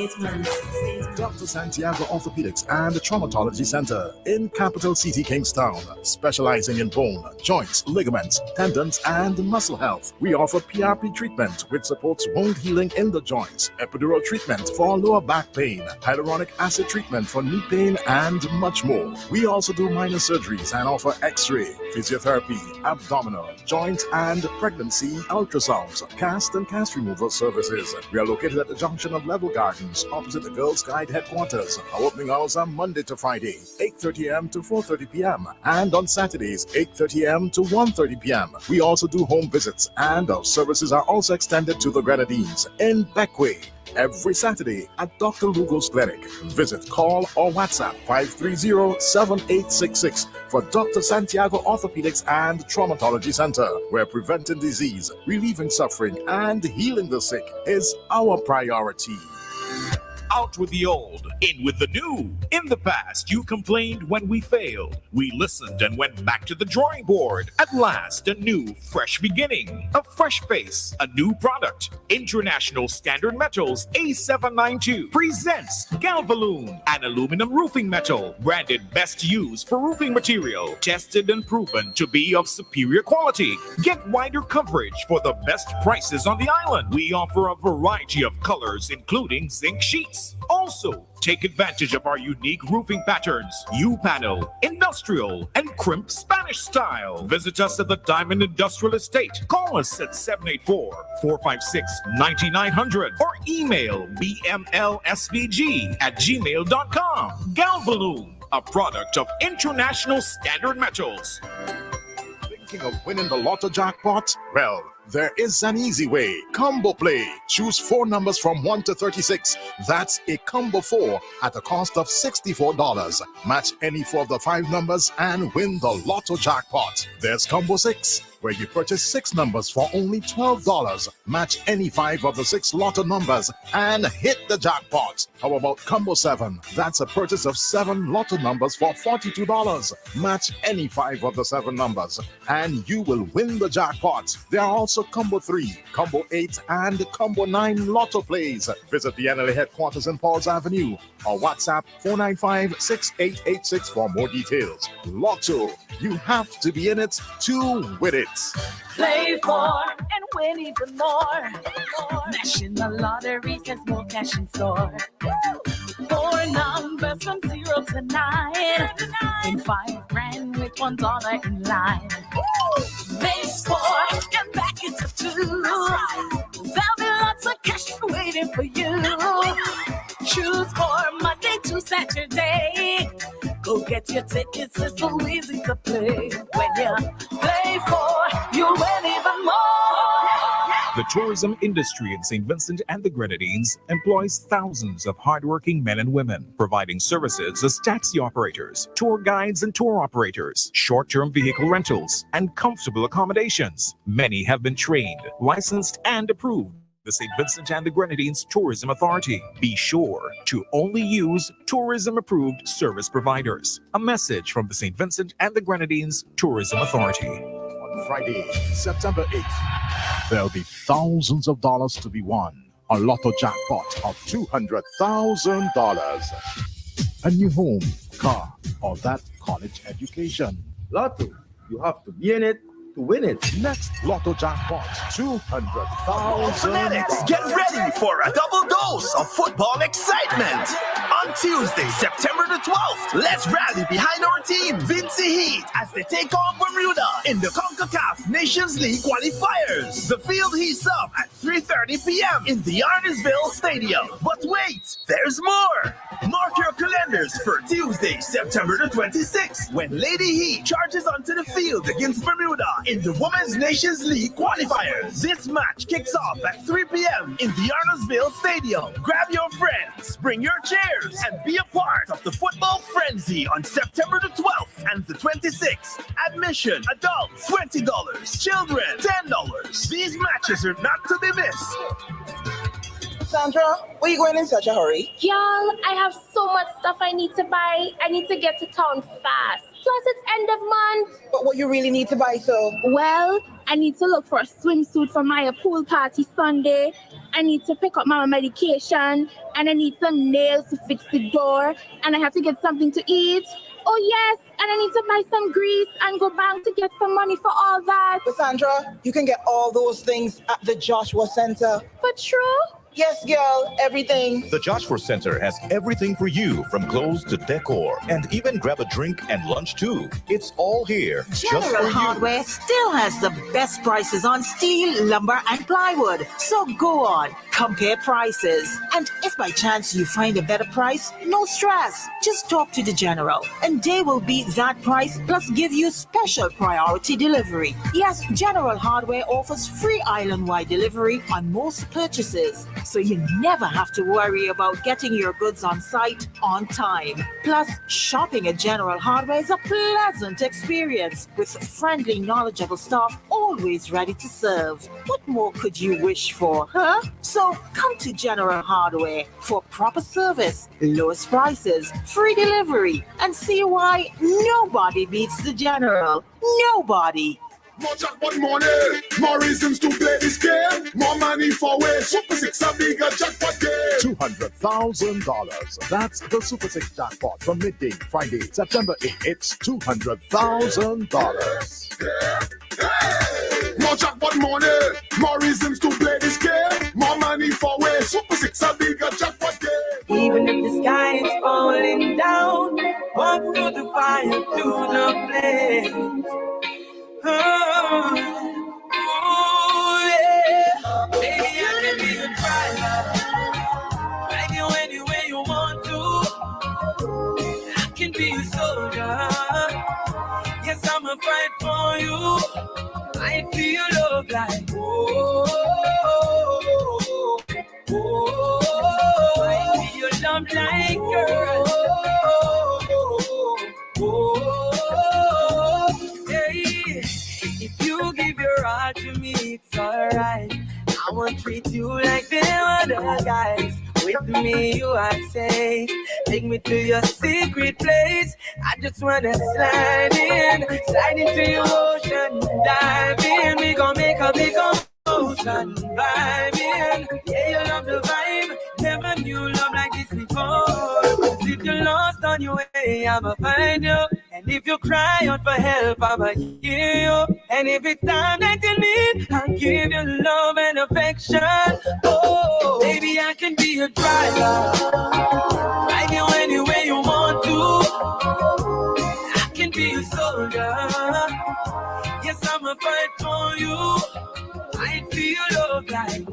Dr. Santiago Orthopedics and Traumatology Center in Capital City, Kingstown, specializing in bone, joints, ligaments, tendons, and muscle health. We offer PRP treatment, which supports wound healing in the joints, epidural treatment for lower back pain, hyaluronic acid treatment for knee pain, and much more. We also do minor surgeries and offer X-ray, physiotherapy, abdominal, joint and pregnancy ultrasounds, cast and cast removal services. We are located at the junction of Level Gardens, opposite the Girls Guide headquarters. Our opening hours are Monday to Friday, 8:30 a.m. to 4:30 p.m. and on Saturdays, 8:30 a.m. to 1:30 p.m. We also do home visits, and our services are also extended to the Grenadines in Beckway every Saturday at Dr. Lugo's Clinic. Visit, call, or WhatsApp 530-7866 for Dr. Santiago Orthopedics and Traumatology Center, where preventing disease, relieving suffering, and healing the sick is our priority. Out with the old, in with the new. In the past, you complained when we failed. We listened and went back to the drawing board. At last, a new, fresh beginning. A fresh face, a new product. International Standard Metals A792 presents Galvaloon, an aluminum roofing metal, branded best used for roofing material, tested and proven to be of superior quality. Get wider coverage for the best prices on the island. We offer a variety of colors, including zinc sheets. Also, take advantage of our unique roofing patterns, U-panel, industrial, and crimp Spanish style. Visit us at the Diamond Industrial Estate. Call us at 784-456-9900 or email bmlsvg@gmail.com. Galvaloon, a product of International Standard Metals. Thinking of winning the Lotto jackpot? Well, there is an easy way. Combo Play. Choose 4 numbers from 1 to 36. That's a combo 4 at a cost of $64. Match any 4 of the 5 numbers and win the Lotto jackpot. There's Combo 6, where you purchase 6 numbers for only $12. Match any 5 of the 6 Lotto numbers and hit the jackpot. How about Combo 7? That's a purchase of 7 Lotto numbers for $42. Match any 5 of the 7 numbers and you will win the jackpot. There are also Combo 3, Combo 8, and Combo 9 Lotto plays. Visit the NLA headquarters in Pauls Avenue or WhatsApp 495-6886 for more details. Lotto, you have to be in it to win it. Play for and win even more. National Lottery says more cash in store. 4 numbers from 0 to 9. In 5 grand with $1 in line. Base 4 and back into 2. There'll be lots of cash waiting for you. Choose for Monday to Saturday. Go get your tickets, it's so easy to play. When you play for, you win even more. The tourism industry in St. Vincent and the Grenadines employs thousands of hardworking men and women, providing services as taxi operators, tour guides and tour operators, short-term vehicle rentals, and comfortable accommodations. Many have been trained, licensed, and approved. The St. Vincent and the Grenadines Tourism Authority. Be sure to only use tourism-approved service providers. A message from the St. Vincent and the Grenadines Tourism Authority. On Friday, September 8th, there'll be thousands of dollars to be won. A lotto jackpot of $200,000. A new home, car, or that college education. Lotto, you have to be in it to win it. Next lotto jackpot, $200,000. Fanatics, get ready for a double dose of football excitement. On Tuesday, September the 12th, let's rally behind our team, Vincy Heat, as they take on Bermuda in the CONCACAF Nations League qualifiers. The field heats up at 3:30 p.m. in the Arnesville Stadium. But wait, there's more. Mark your calendars for Tuesday, September the 26th, when Lady Heat charges onto the field against Bermuda in the Women's Nations League qualifiers. This match kicks off at 3 p.m. in the Arnesville Stadium. Grab your friends, bring your chairs, and be a part of the football frenzy on September the 12th and the 26th. Admission, adults, $20, children, $10. These matches are not to be missed. Sandra, where you going in such a hurry? Y'all, I have so much stuff I need to buy. I need to get to town fast. Plus, it's end of month. But what you really need to buy, so? Well, I need to look for a swimsuit for my pool party Sunday. I need to pick up my medication. And I need some nails to fix the door. And I have to get something to eat. Oh, yes. And I need to buy some grease and go back to get some money for all that. But Sandra, you can get all those things at the Joshua Center. For true? Yes, girl, everything. The Joshua Center has everything for you, from clothes to decor, and even grab a drink and lunch too. It's all here. General Hardware still has the best prices on steel, lumber, and plywood. So go on, compare prices. And if by chance you find a better price, no stress. Just talk to the General, and they will beat that price plus give you special priority delivery. Yes, General Hardware offers free island-wide delivery on most purchases, so you never have to worry about getting your goods on site on time. Plus, shopping at General Hardware is a pleasant experience with friendly, knowledgeable staff always ready to serve. What more could you wish for, huh? So come to General Hardware for proper service, lowest prices, free delivery, and see why nobody beats the General. Nobody. More jackpot money, more reasons to play this game. More money for way. Super 6 a bigger jackpot game. $200,000. That's the Super 6 jackpot from midday Friday, September 8th. It's $200,000. More jackpot money, more reasons to play this game. More money for way. Super 6 a bigger jackpot game. Even if the sky is falling down, walk through the fire, through the flames. Oh, yeah. Baby, I can be a driver. Ride you anywhere you want to. I can be a soldier. Yes, I'ma fight for you. I feel love like I feel love like girl. If you give your heart to me, it's alright. I won't treat you like them other guys. With me, you are safe. Take me to your secret place. I just wanna slide into your ocean, dive in. We gon' make a big ocean, vibe in. Yeah, you love the vibe. Never knew love like this before. If you're lost on your way, I'ma find you. And if you cry out for help, I'ma hear you. And if it's time that you need, I'll give you love and affection. Oh, baby, I can be a driver. Ride you anywhere you want to. I can be a soldier. Yes, I'ma fight for you. I feel love like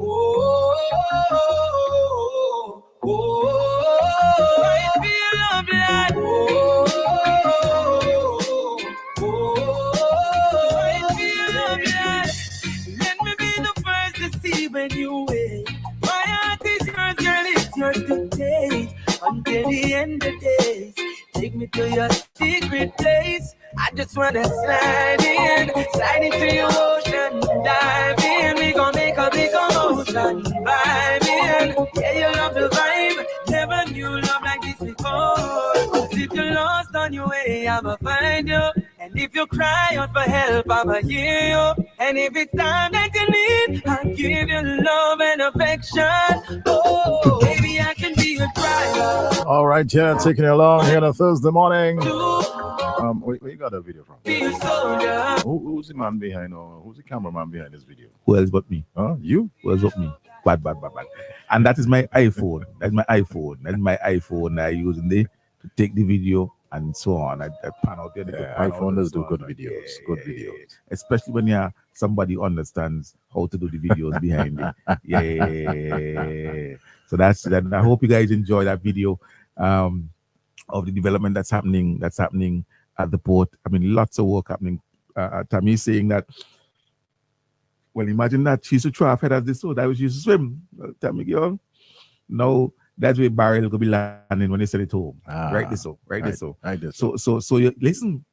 hesitate until the end of days. Take me to your secret place. I just wanna slide into your ocean, dive in. We gon' make a big commotion, vibe in. Yeah, you love the vibe. Never knew love like this before. 'Cause if you're lost on your way, I'ma find you. And if you cry out for help, I'ma hear you. And if it's time that you need, I'll give you love and affection. Oh, baby, I can be your driver. All right, yeah, taking it along here on a Thursday morning. Where you got that video from? Be a soldier. Who's the man behind, or who's the cameraman behind this video? Who else but me? Huh? You? Who else but me? Bad. And that is my iPhone. That's my iPhone. I use in there to take the video and so on. I pan out there. iPhone does do good videos. Good videos. Especially when you're somebody understands how to do the videos behind it. Yeah. So that's that. I hope you guys enjoy that video of the development that's happening at the port. I mean, lots of work happening. Tammy saying that. Well, imagine that she used to try to head as this so that she used to swim. Tammy girl. No, that's where Barrel will be landing when they send it home. Right this so. So you listen.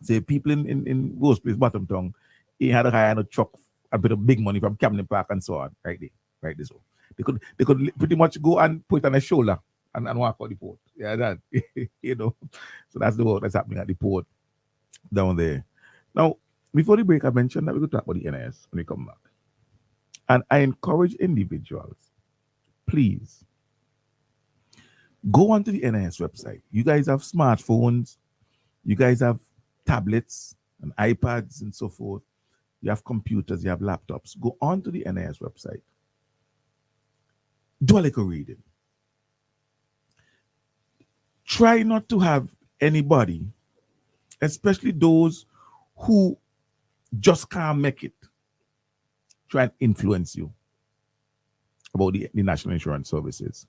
Say people in Ghost Place, Bottom Tongue, he had a hire and a truck, a bit of big money from Camden Park and so on. Right this so. They could pretty much go and put it on a shoulder and walk out the port. Yeah, that you know. So that's the work that's happening at the port down there. Now, before the break, I mentioned that we could talk about the NIS when we come back. And I encourage individuals, please, go onto the NIS website. You guys have smartphones, you guys have tablets and iPads and so forth. You have computers, you have laptops. Go onto the NIS website. Do a little reading. Try not to have anybody, especially those who just can't make it, try and influence you about the National Insurance Services.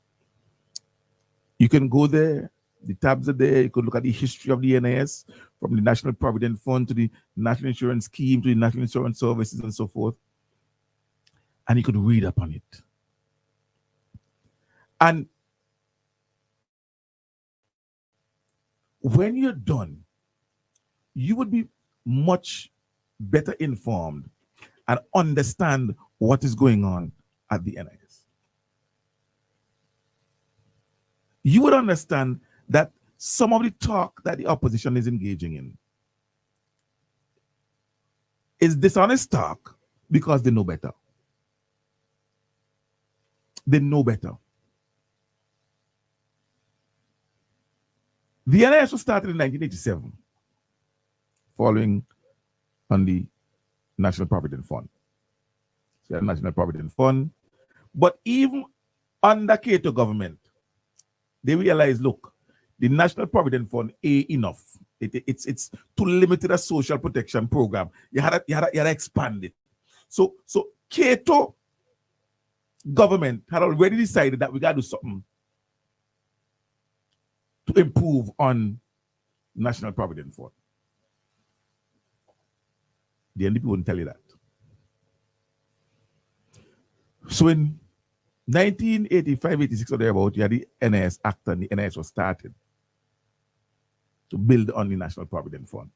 You can go there, the tabs are there, you could look at the history of the NIS, from the National Provident Fund to the National Insurance Scheme to the National Insurance Services and so forth. And you could read up on it. And when you're done, you would be much better informed and understand what is going on at the NIS. You would understand that some of the talk that the opposition is engaging in is dishonest talk because they know better. They know better. The NIS was started in 1987, following on the National Provident Fund. So the National Provident Fund. But even under Cato government, they realized, look, the National Provident Fund ain't enough. It's too limited a social protection program. You had to expand it. So Cato government had already decided that we got to do something to improve on National Provident Fund. The NDP wouldn't tell you that. So in 1985-86 or thereabout, you had the NIS Act, and the NIS was started to build on the National Provident Fund.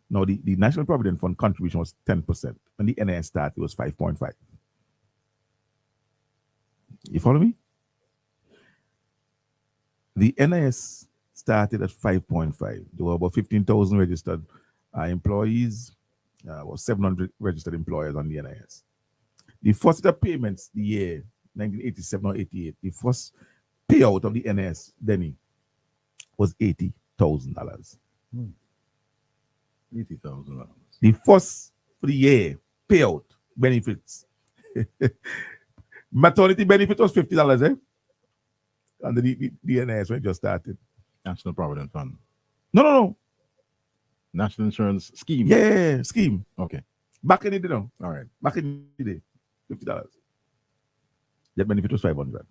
Now, the National Provident Fund contribution was 10%. When the NIS started, it was 5.5. You follow me? The NIS started at 5.5. There were about 15,000 registered employees, about 700 registered employers on the NIS. The first set of payments, the year 1987 or 88, the first payout of the NIS, Denny, was $80,000. $80,000. The first for the year payout benefits. Maternity benefit was $50, eh? And the NIS when it just started. National Provident Fund. No. National Insurance Scheme. Yeah, scheme. Okay. Back in the day, no. All right. Back in the day, $50. That benefit was $500.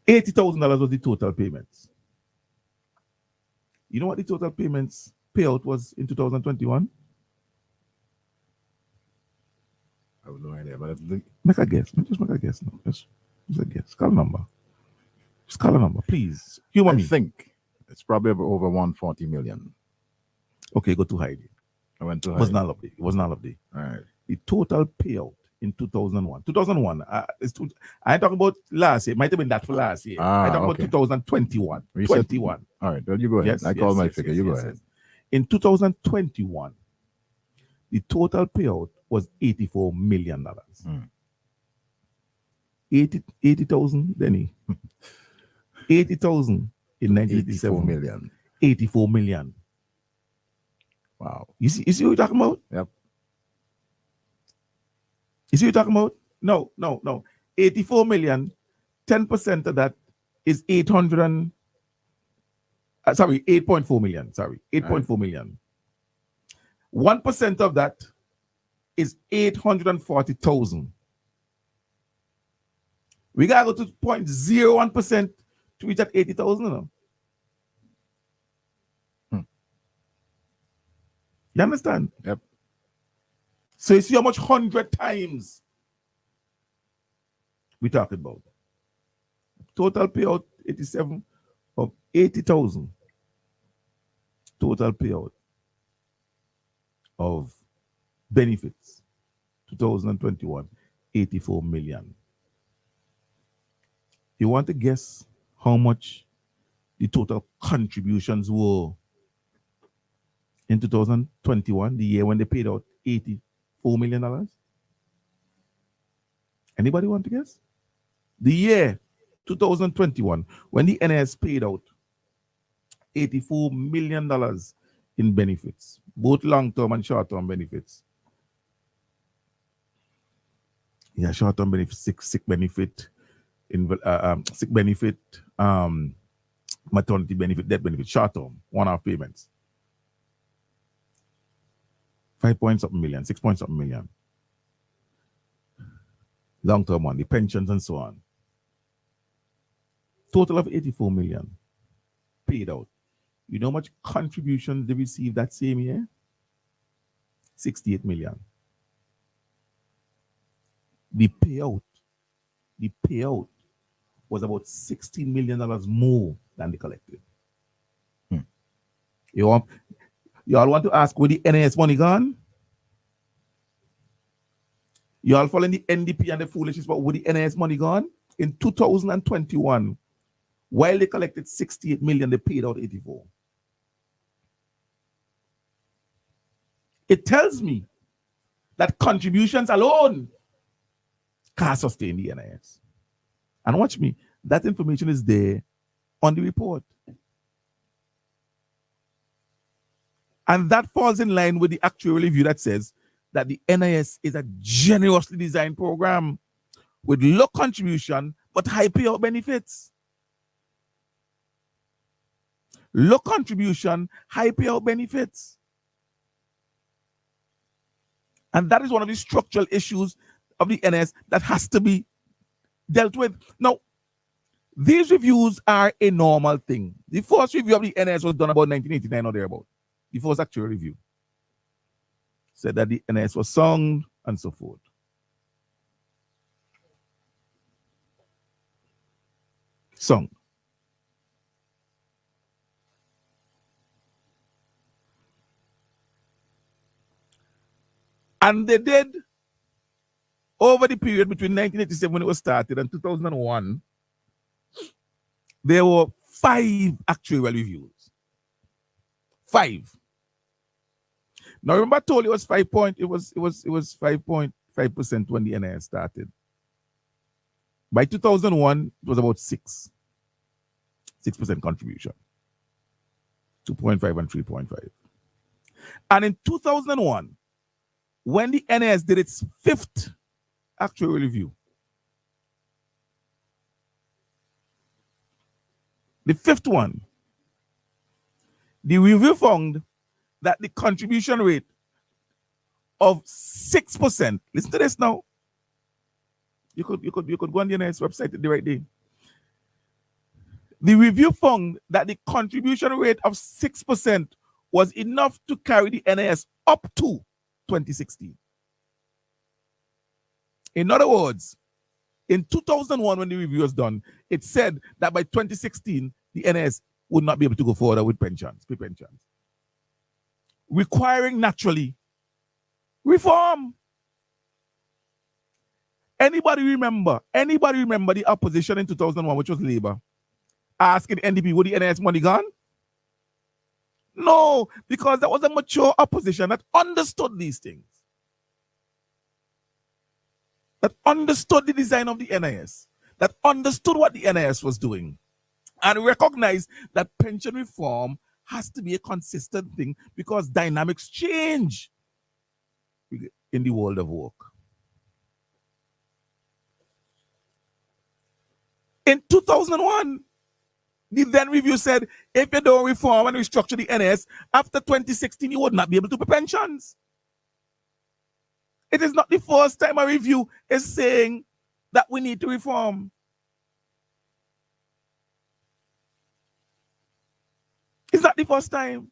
$80,000 was the total payments. You know what the total payments payout was in 2021? I have no idea, but Make a guess. Just make a guess. No, just a guess. Call a number. Just call a number, please. Humor I me. think it's probably over 140 million. Okay, go too high. I went too high. It was not lovely. It was not lovely. All right. The total payout in 2001. 2001. I ain't talking about last year. It might have been that for last year. I'm talking about 2021. 21. All right. Well, you go ahead. Yes, I called my yes, figure. yes, You go yes, ahead. yes. In 2021, the total payout was $84 million. 80,000, Denny. 80,000 in 1987. 84 million. 84 million. Wow. You see what you're talking about? Yep. You see what you're talking about? No. 84 million, 10% of that is 8.4 million. Sorry, 8.4 million. 1% of that is 840,000. We gotta go to 0.01% to reach that 80,000. No? You understand? Yep. So you see how much 100 times we talking about. Total payout 87 of 80,000. Total payout of benefits 2021 84 million. You want to guess how much the total contributions were in 2021, the year when they paid out $84 million? Anybody want to guess? The year 2021, when the NIS paid out $84 million in benefits, both long-term and short-term benefits. Yeah, short-term benefit, sick benefit, sick benefit, maternity benefit, death benefit, short-term, one-off payments. 5 point something million, 6 point something million. Long-term one, the pensions and so on. Total of 84 million paid out. You know how much contributions they received that same year? 68 million. The payout was about $16 million more than they collected. You all want to ask where the NAS money gone? You all following the NDP and the foolishness about where the NAS money gone? In 2021, while they collected 68 million, they paid out 84. It tells me that contributions alone can't sustain the NIS. And watch me, that information is there on the report. And that falls in line with the actual review that says that the NIS is a generously designed program with low contribution but high payout benefits. Low contribution, high payout benefits. And that is one of the structural issues of the NIS that has to be dealt with. Now, these reviews are a normal thing. The first review of the NIS was done about 1989 or thereabout. The first actual review said that the NIS was sound and so forth. Sound. And they did, over the period between 1987 when it was started and 2001, there were 5 actual reviews. 5. Now remember I told you it was 5.5% when the NIS started. By 2001, it was about 6% contribution. 2.5 and 3.5. And in 2001, when the NIS did its 5th actual review, the 5th one, the review found that the contribution rate of 6%, listen to this now. You could go on the NIS website the right day. The review found that the contribution rate of 6% was enough to carry the NIS up to 2016. In other words, in 2001, when the review was done, it said that by 2016, the NIS would not be able to go forward with pensions, pay pensions, requiring naturally reform. Anybody remember the opposition in 2001, which was Labour, asking NDP, would the NIS money gone? No, because that was a mature opposition that understood these things, that understood the design of the NIS, that understood what the NIS was doing, and recognized that pension reform has to be a consistent thing because dynamics change in the world of work. In 2001, the then review said, if you don't reform and restructure the NS, after 2016, you would not be able to pay pensions. It is not the first time a review is saying that we need to reform. It's not the first time.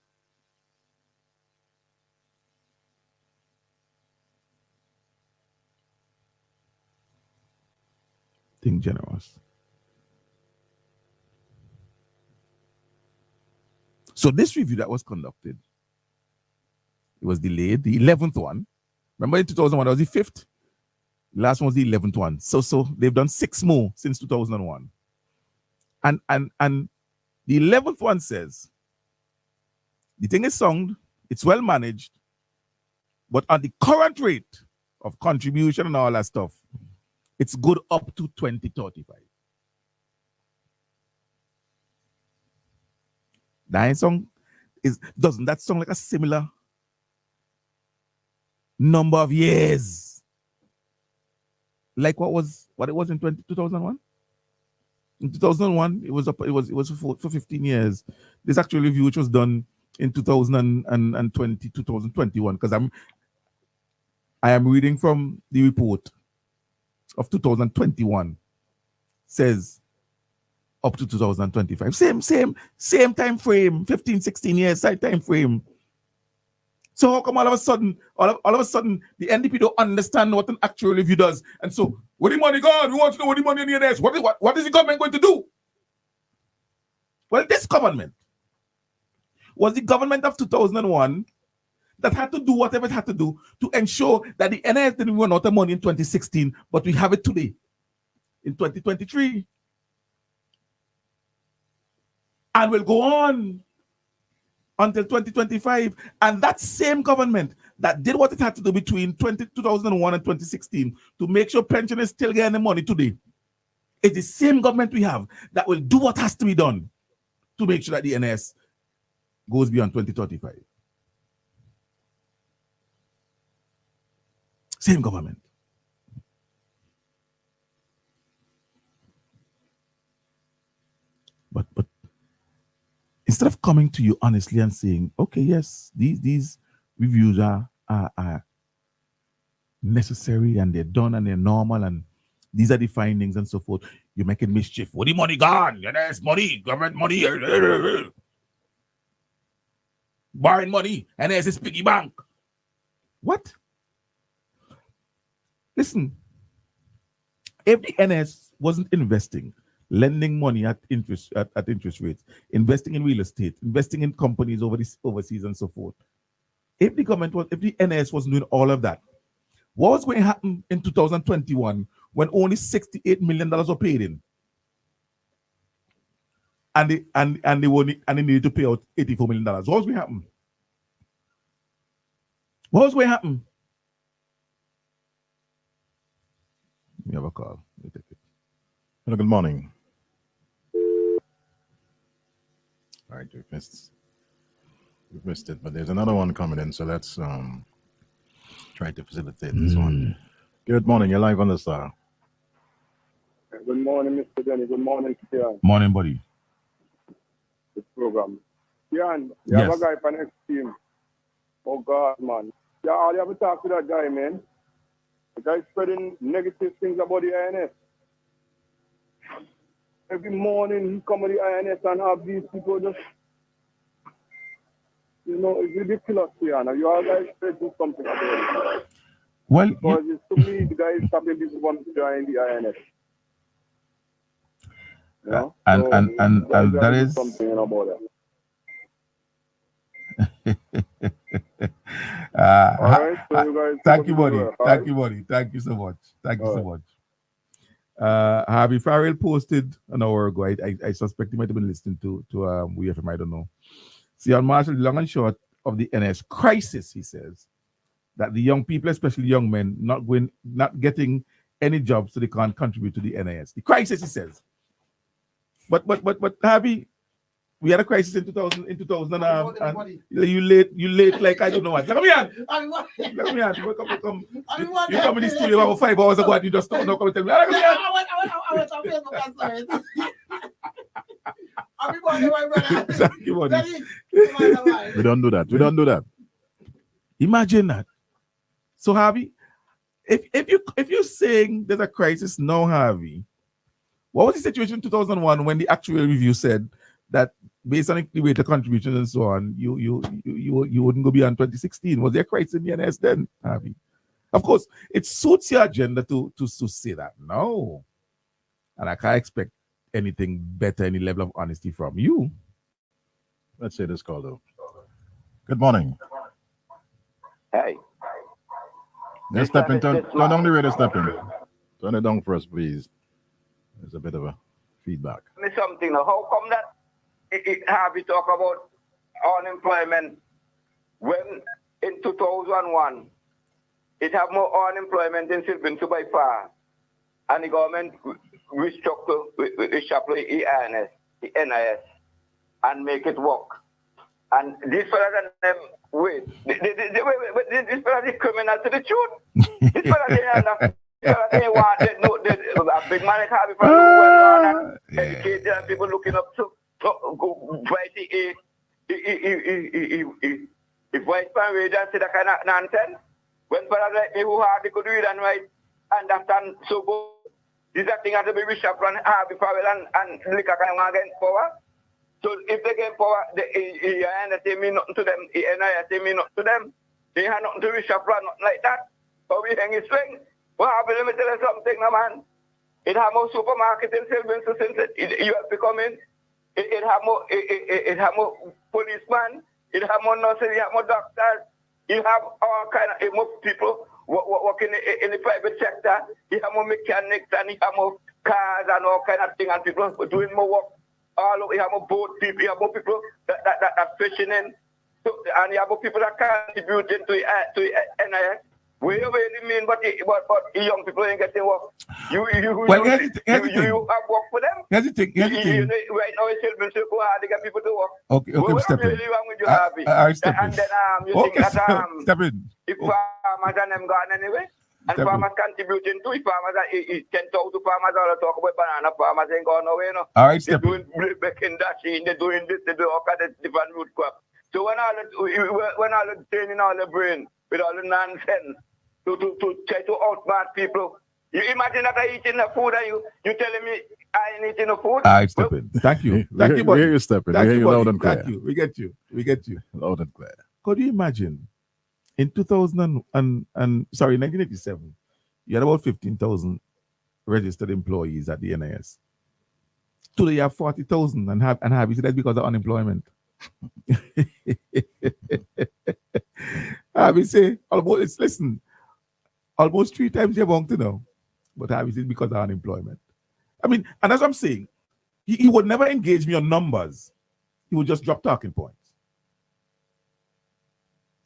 Think generous. So this review that was conducted, it was delayed, the 11th one. Remember in 2001, that was the 5th. The last one was the 11th one. So they've done 6 more since 2001. And the 11th one says, the thing is sound, it's well managed, but on the current rate of contribution and all that stuff, it's good up to 2035. That song doesn't that sound like a similar number of years? Like what it was in 2001? In 2001, it was for 15 years. This actual review, which was done in 2020, 2021, because I am reading from the report of 2021, says up to 2025. Same time frame, 15, 16 years time frame. So how come all of a sudden the NDP don't understand what an actual review does? And so, where the money gone? We want to know where the money in the NS. What is the government going to do? Well, this government was the government of 2001 that had to do whatever it had to do to ensure that the NIS didn't run out of money in 2016, but we have it today, in 2023. And will go on until 2025. And that same government that did what it had to do between 2001 and 2016 to make sure pensioners still getting the money today, it's the same government we have that will do what has to be done to make sure that the NIS goes beyond 2035. Same government. But instead of coming to you honestly and saying, okay, yes, these reviews are necessary and they're done and they're normal and these are the findings and so forth, you're making mischief. Where the money gone? NIS money, government money, borrowing money, NIS is piggy bank. What? Listen, if the NIS wasn't investing, lending money at interest rates, investing in real estate, investing in companies overseas and so forth, if the NIS wasn't doing all of that, what was going to happen in 2021 when only $68 million were paid in? And they needed to pay out $84 million. What was going to happen? What was going to happen? We have a call. We take it. Hello, good morning. All right, we've missed it, but there's another one coming in, so let's try to facilitate this one. Good morning, you're live on the Star. Good morning, Mr. Denny. Good morning, Kian. Morning, buddy. This program. Kian, you have a guy for next team. Oh, God, man. Yeah, all you have to talk to that guy, man. The guy's spreading negative things about the INS. Every morning he come with the INS and have these people just, it's ridiculous, Kian. You all guys should do something about it. Well, because it's, to me, the guy is stopping people from joining the INS. You know? and guys that have to do is something about that. All right, so you guys thank you, keep up buddy. the good work, Thank all you, buddy. Thank you so much. Thank you All so right. much. Harvey Farrell posted an hour ago. I suspect he might have been listening to WFM. I don't know. See, on Marshall, the long and short of the NS crisis, he says that the young people, especially young men, not getting any jobs, so they can't contribute to the NIS. The crisis, he says. But Harvey, we had a crisis in 2000 and you late like I don't know what. Look at me on. Look at me on. You come in the studio about 5 hours ago and you just don't come and tell me. Look at me on. Thank you, buddy. We don't do that. We don't do that. Imagine that. So Harvey, if you're saying there's a crisis now, Harvey, what was the situation in 2001 when the actual review said that based on the rate of contributions and so on, you wouldn't go beyond 2016? Was there a crisis in the NS then, Harvey? Of course, it suits your agenda to say that. No. And I can't expect anything better, any level of honesty from you. Let's say this call though. Good morning. Hey. Let's step in. Turn down the radio, step in. Turn it down for us, please. There's a bit of a feedback. Me something now. How come that Harvey talk about unemployment when in 2001 it have more unemployment in Sylvanton by far, and the government restructure, reshuffle the INS, the NIS, and make it work. And this fella and them wait. This fella is criminal to the truth. This fella they want a big man like Harvey for well educated and people looking up to try to if white man read and say that kind of nonsense. When fellas like me who hardly could read and write understand so good, this thing has to be reshuffled and Harvey Farrell and liquor kind of against power. So if they get power, the INS say me nothing to them, the NIS say me nothing to them. They have nothing to reshuffle, nothing like that. So we hang his swing. Well, let me tell you something, no, man. It have more supermarket in Sylvanton since you have become in. It have more policemen. It have more nurses. It have more doctors. You have all kind of more people working in the private sector. You have more mechanics and you have more cars and all kind of things and people doing more work. All over, you have more boat people. You have more people that fishing in. So, and you have more people that contributing to NIS. What do you really mean? But young people ain't getting work. You have work for them. Here's the thing. Right now, it's children so hard to get people to work. Okay, What's step in. really wrong with you, Harvey? Step in. And then you think that step in. if farmers and them gone anyway, and Step farmers contributing to it, farmers are 10,000 farmers all talk about banana farmers ain't gone nowhere, no. All right, they're step in. doing baking dashing, they're doing this, they do all kind of different root crop. So when all the training all the brain with all the nonsense to try to outsmart people. You imagine that I eating the food and you telling me I ain't eating the food? All right, step in. Thank you. Thank you, buddy. We hear you stepping. We Thank hear you buddy. loud and clear. Thank you. We get you. We get you. Loud and clear. Could you imagine in 1987, you had about 15,000 registered employees at the NIS. Today you have 40,000 and have you said that's because of unemployment. Have you say almost 3 times your amount now, but have you said because of unemployment. I mean, and as I'm saying, he would never engage me on numbers. He would just drop talking points.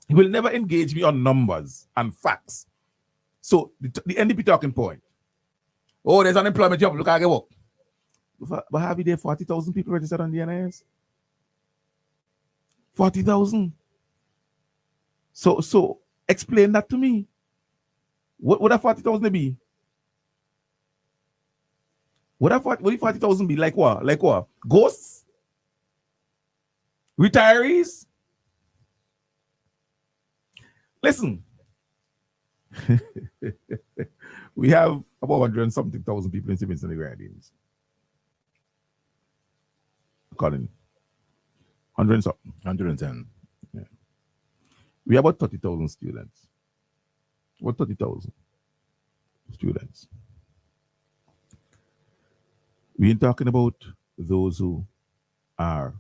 He will never engage me on numbers and facts. So the NDP talking point. Oh, there's unemployment job. Look, I get work. But have you there 40,000 people registered on the NIS? 40,000. So explain that to me. What would that 40,000 be? What if 40,000 be like what? Like what? Ghosts? Retirees? Listen. We have about 100 and something thousand people in Simmons and the Grenadines. Colin. 100 and something. 110. Yeah. We have about 30,000 students. What 30,000 students? We ain't talking about those who are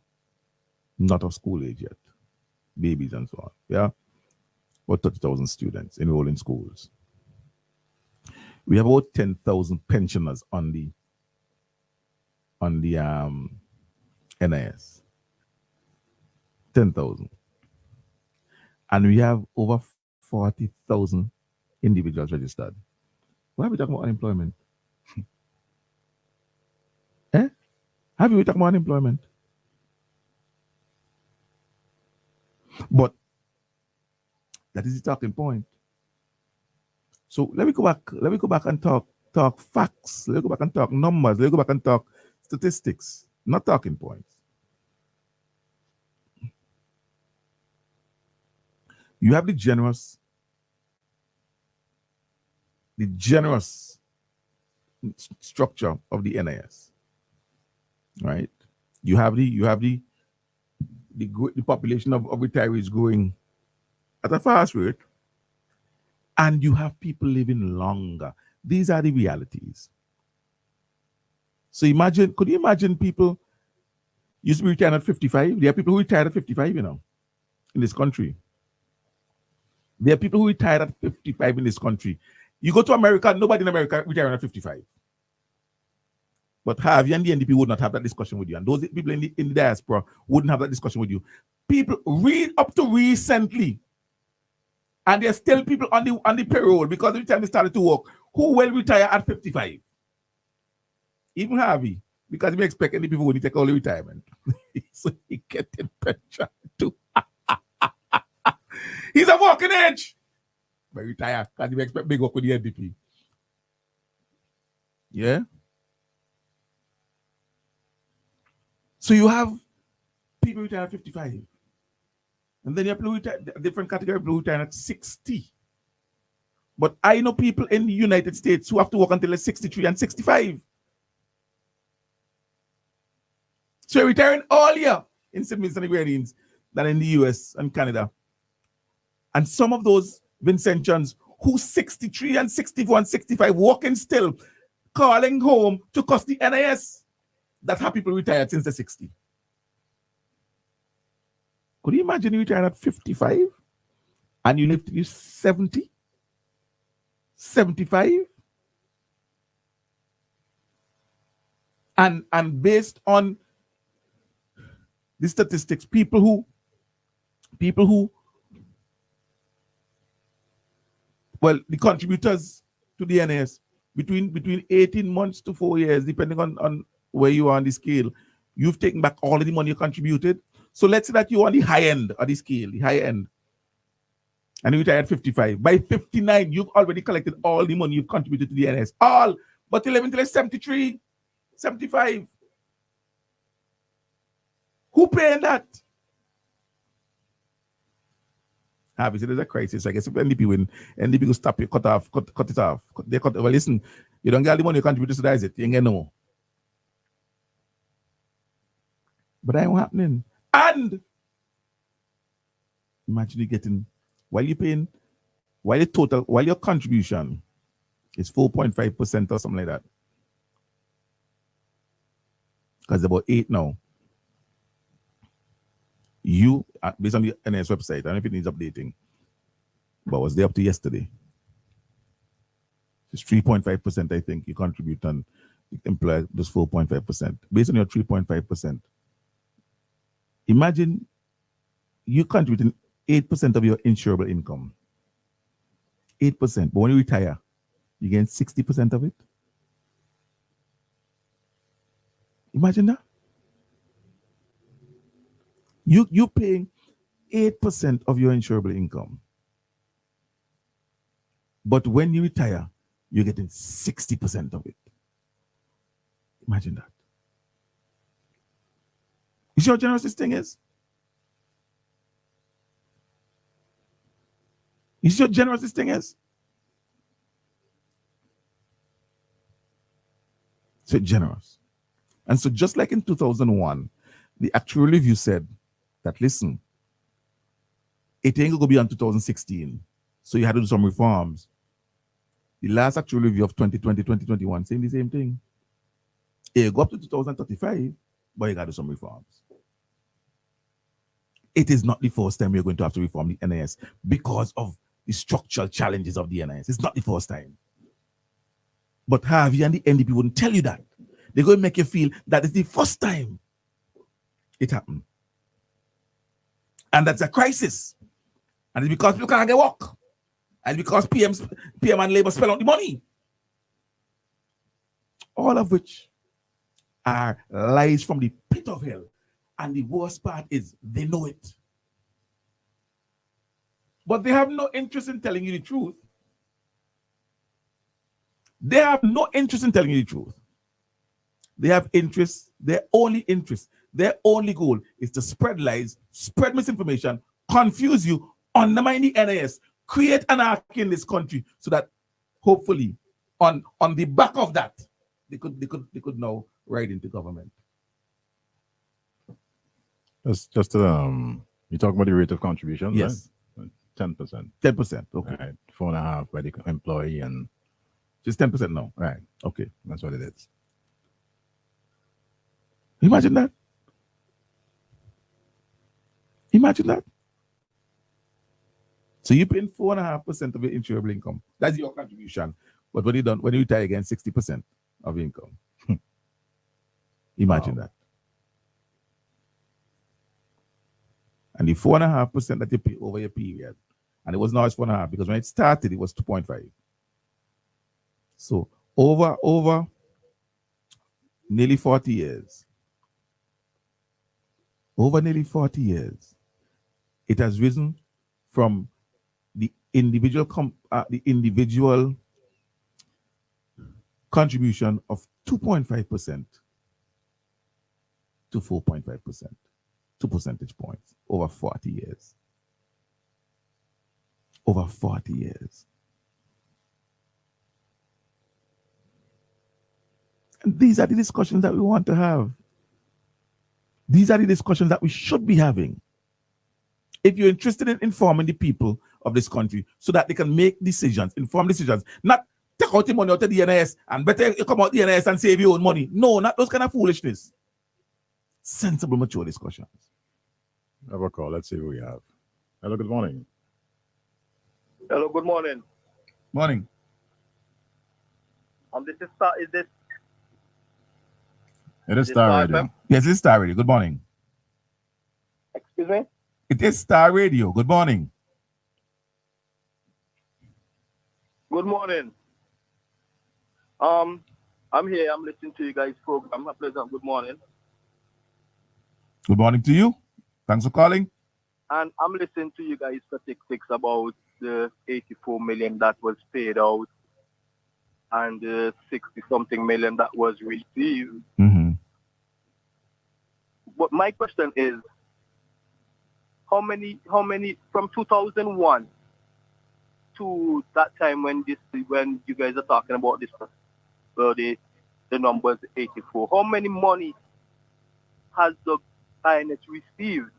not of school age yet, babies and so on. Yeah, about 30,000 students enrolled in schools. We have about 10,000 pensioners on the NIS. 10,000. And we have over 40,000 individuals registered. Why are we talking about unemployment? Have we talking about unemployment? But that is the talking point. So let me go back. Let me go back and talk facts. Let me go back and talk numbers. Let me go back and talk statistics, not talking points. You have the generous structure of the NIS, right? You have the population of retirees growing at a fast rate, and you have people living longer. These are the realities. So could you imagine people used to be retired at 55? There are people who retired at 55, in this country. There are people who retired at 55 in this country. You go to America, nobody in America retired at 55. But Harvey and the NDP would not have that discussion with you. And those people in the diaspora wouldn't have that discussion with you. People read up to recently, and there's still people on the payroll because every time they started to work, who will retire at 55? Even Harvey, because we expect any people when he take all the retirement. So he getting pension too. He's a walking age. But retire because we expect big work with the NDP. Yeah? So you have people retire at 55. And then you have people retire, different category of people retire at 60. But I know people in the United States who have to work until they're 63 and 65. So you're retiring earlier in St. Vincent and the Grenadines than in the US and Canada. And some of those Vincentians who 63 and 64 and 65 working still, calling home to cost the NIS. That have people retired since they're 60. Could you imagine you retired at 55 and you live to be 70, 75? And based on the statistics, people who well, the contributors to the NIS between 18 months to 4 years, depending on where you are on the scale, you've taken back all of the money you contributed. So let's say that you're on the high end of the scale, the high end, and you retire at 55. By 59, you've already collected all the money you've contributed to the NIS. All, but you live until 73, 75. Who paying that? Obviously, there's a crisis. I guess if NDP win, NDP will stop you, cut it off. Well, listen, you don't get all the money you contribute to subsidize it. You ain't get no more. But that ain't happening. And imagine you getting, while your contribution is 4.5% or something like that. Because it's about 8 now. You, based on the NIS website, I don't know if it needs updating, but was there up to yesterday. It's 3.5%, I think, you contribute and employ just 4.5%. Based on your 3.5%, imagine you contributing 8% of your insurable income. 8%. But when you retire, you gain 60% of it. Imagine that. You paying 8% of your insurable income. But when you retire, you're getting 60% of it. Imagine that. You see how generous this thing is? You see how generous this thing is? So generous. And so just like in 2001, the actual review said that, listen, it ain't going to be on 2016. So you had to do some reforms. The last actual review of 2020, 2021 saying the same thing. It go up to 2035, but you got to do some reforms. It is not the first time we're going to have to reform the NIS because of the structural challenges of the NIS. It's not the first time. But Harvey and the NDP wouldn't tell you that. They're going to make you feel that it's the first time it happened. And that's a crisis. And it's because people can't get work. And because PM and Labour spell out the money. All of which are lies from the pit of hell. And the worst part is they know it. But they have no interest in telling you the truth. They have no interest in telling you the truth. They have interest, their only interest, their only goal is to spread lies, spread misinformation, confuse you, undermine the NIS, create anarchy in this country so that hopefully on the back of that, they could now ride into government. Just you talk about the rate of contribution, yes, right? 10%. 10%, okay. Right. 4.5% by the employee and just 10% now. Right. Okay. That's what it is. Imagine that. Imagine that. So you're paying 4.5% of your insurable income. That's your contribution. But when you retire again, 60% of income. Imagine that. And the 4.5% that you pay over your period, and it was not 4.5 because when it started, it was 2.5. So over nearly 40 years, it has risen from the individual contribution of 2.5% to 4.5%, 2 percentage points over 40 years. Over 40 years. And these are the discussions that we want to have. These are the discussions that we should be having. If you're interested in informing the people of this country so that they can make decisions, informed decisions, not take out the money out of the NIS and better you come out the NIS and save your own money. No, not those kind of foolishness. Sensible, mature discussions. Have a call. Let's see who we have. Hello, good morning. Hello, good morning. Morning. It is Star Radio. Yes, it's Star Radio. Good morning. Excuse me? It is Star Radio. Good morning. Good morning. I'm here. I'm listening to you guys' program. A pleasant good morning. Good morning to you. Thanks for calling. And I'm listening to you guys' statistics about the 84 million that was paid out and the 60-something million that was received. Mm-hmm. But my question is, how many from 2001 to that time when you guys are talking about this, the numbers 84, how many money has the INS received?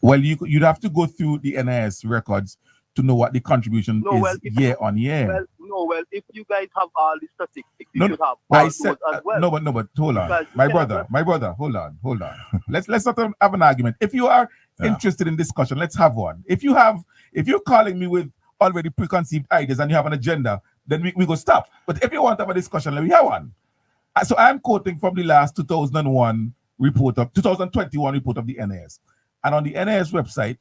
Well, you'd have to go through the NIS records to know what the contribution is year on year. Well, if you guys have all the statistics, you should have all those as well. No, but hold on. My brother, hold on. Let's not have an argument. If you are interested in discussion, let's have one. If you're calling me with already preconceived ideas and you have an agenda, then we go stop. But if you want to have a discussion, let me have one. So I'm quoting from the last 2021 report of 2021 report of the NIS. And on the NIS website,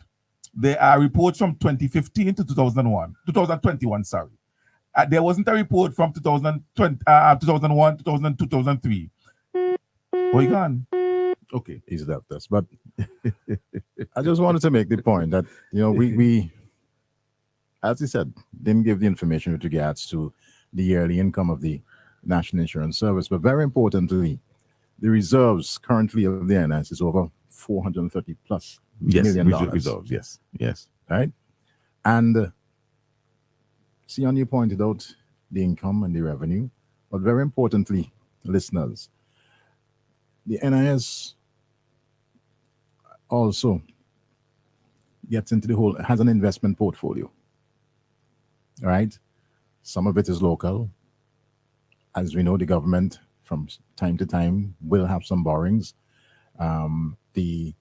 there are reports from 2015 to 2021, sorry. There wasn't a report from 2001, 2002, 2003. Oh, you gone? Okay. He's left us. But I just wanted to make the point that, we as he said, didn't give the information with regards to the yearly income of the National Insurance Service. But very importantly, the reserves currently of the NIS is over $430 plus million. Reserves, yes. Right? And Sion, you pointed out the income and the revenue, but very importantly, listeners, the NIS also gets into the whole, has an investment portfolio. All right. Some of it is local. As we know, the government from time to time will have some borrowings. The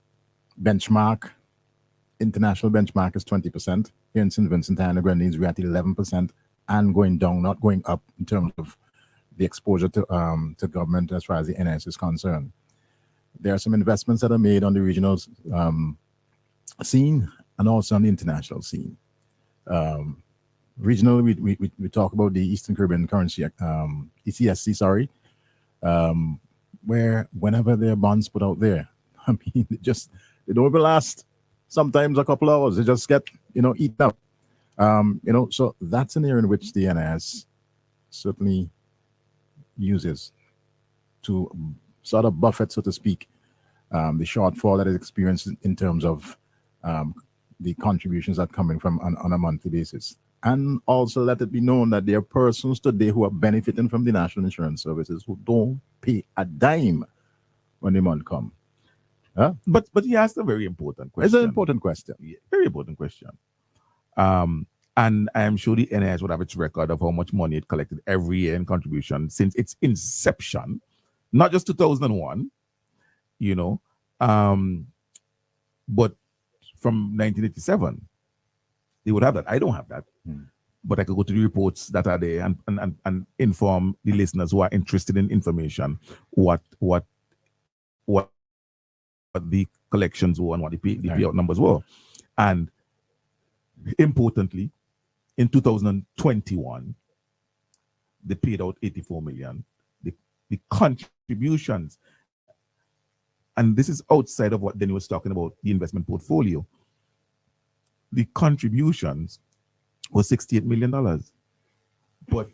benchmark, international benchmark is 20%. Here in St. Vincent and the Grenadines, we're at 11% and going down, not going up in terms of the exposure to government as far as the NS is concerned. There are some investments that are made on the regional scene and also on the international scene. Regionally, we talk about the Eastern Caribbean Currency, ECSC, sorry, where whenever there are bonds put out there, I mean, they don't even last sometimes a couple hours. They just get, eaten up. So that's an area in which the NIS certainly uses to sort of buffet, so to speak, the shortfall that is experienced in terms of the contributions that are coming from on a monthly basis. And also let it be known that there are persons today who are benefiting from the National Insurance Services who don't pay a dime when the month comes. Huh? But he asked a very important question. It's an important question. Yeah, very important question. And I am sure the NIS would have its record of how much money it collected every year in contribution since its inception, not just 2001, but from 1987. They would have that. I don't have that. But I could go to the reports that are there and inform the listeners who are interested in information what the collections were and what the payout numbers were. And importantly, in 2021, they paid out 84 million. The contributions, and this is outside of what Denny was talking about, the investment portfolio. The contributions was $68 million. But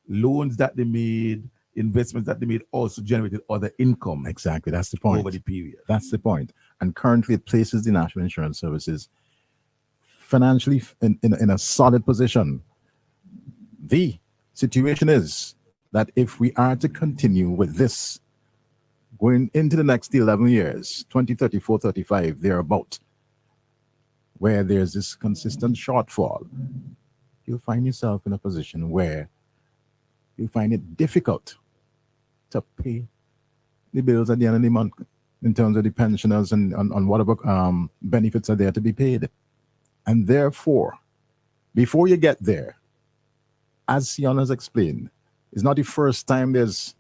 loans that they made, investments that they made also generated other income. Exactly. That's the point. Over the period. That's the point. And currently it places the National Insurance Services financially in a solid position. The situation is that if we are to continue with this going into the next 11 years, 2034, 35, thereabout, where there's this consistent shortfall, you'll find yourself in a position where you find it difficult to pay the bills at the end of the month in terms of the pensioners and on whatever benefits are there to be paid. And therefore, before you get there, as Sion has explained, it's not the first time there's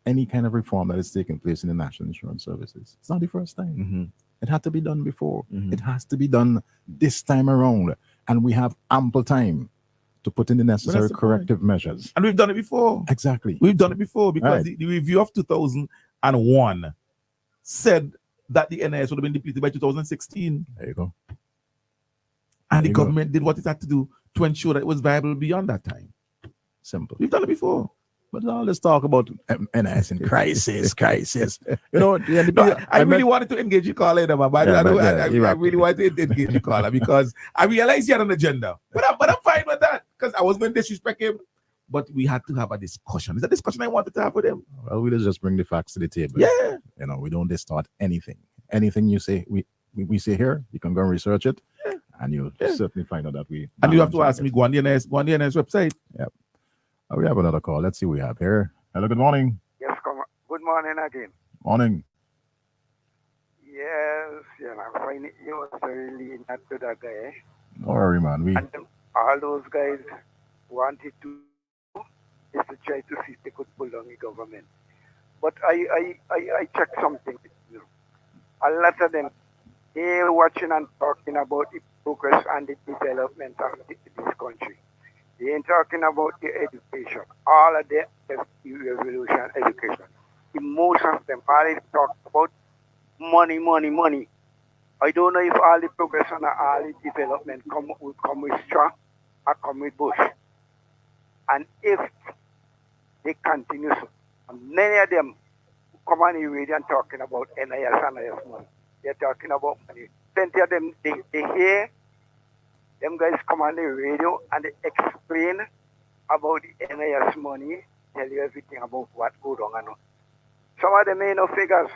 any kind of reform that is taking place in the National Insurance Services. It's not the first time. Mm-hmm. It had to be done before. It has to be done this time around. And we have ample time to put in the necessary corrective measures. And we've done it before. Exactly. We've done it before because Right. the review of 2001 said that the NIS would have been depleted by 2016. There you go. And the government did what it had to do to ensure that it was viable beyond that time. Simple. We've done it before. But now let's talk about NIS in crisis. No, I really wanted to engage you, caller, but I really wanted to engage you, caller, because I realized he had an agenda. But I'm fine with that because I was going to disrespect him. But we had to have a discussion. It's a discussion I wanted to have with him. Well, we'll just bring the facts to the table. Yeah. We don't distort anything. Anything you say, we say here, you can go and research it, and you'll certainly find out that we. And you have to ask me, go on the NIS website. Yep. We have another call. Let's see what we have here. Hello, good morning. Yes, good morning again. Morning. Yes, I find it you was really not to that guy. Don't worry, man. And all those guys wanted to is to try to see if they could pull down the government. But I checked something. A lot of them, they're watching and talking about the progress and the development of this country. They ain't talking about the education. All of the revolution education. The most of them, all they talk about money. I don't know if all the progress and all the development would come with Straw or come with Bush. And if they continue so, and many of them come on the radio and talking about NIS money. They're talking about money. Plenty of them, they hear them guys come on the radio and they explain about the NIS money, tell you everything about what goes on and on. Some of them ain't no figures,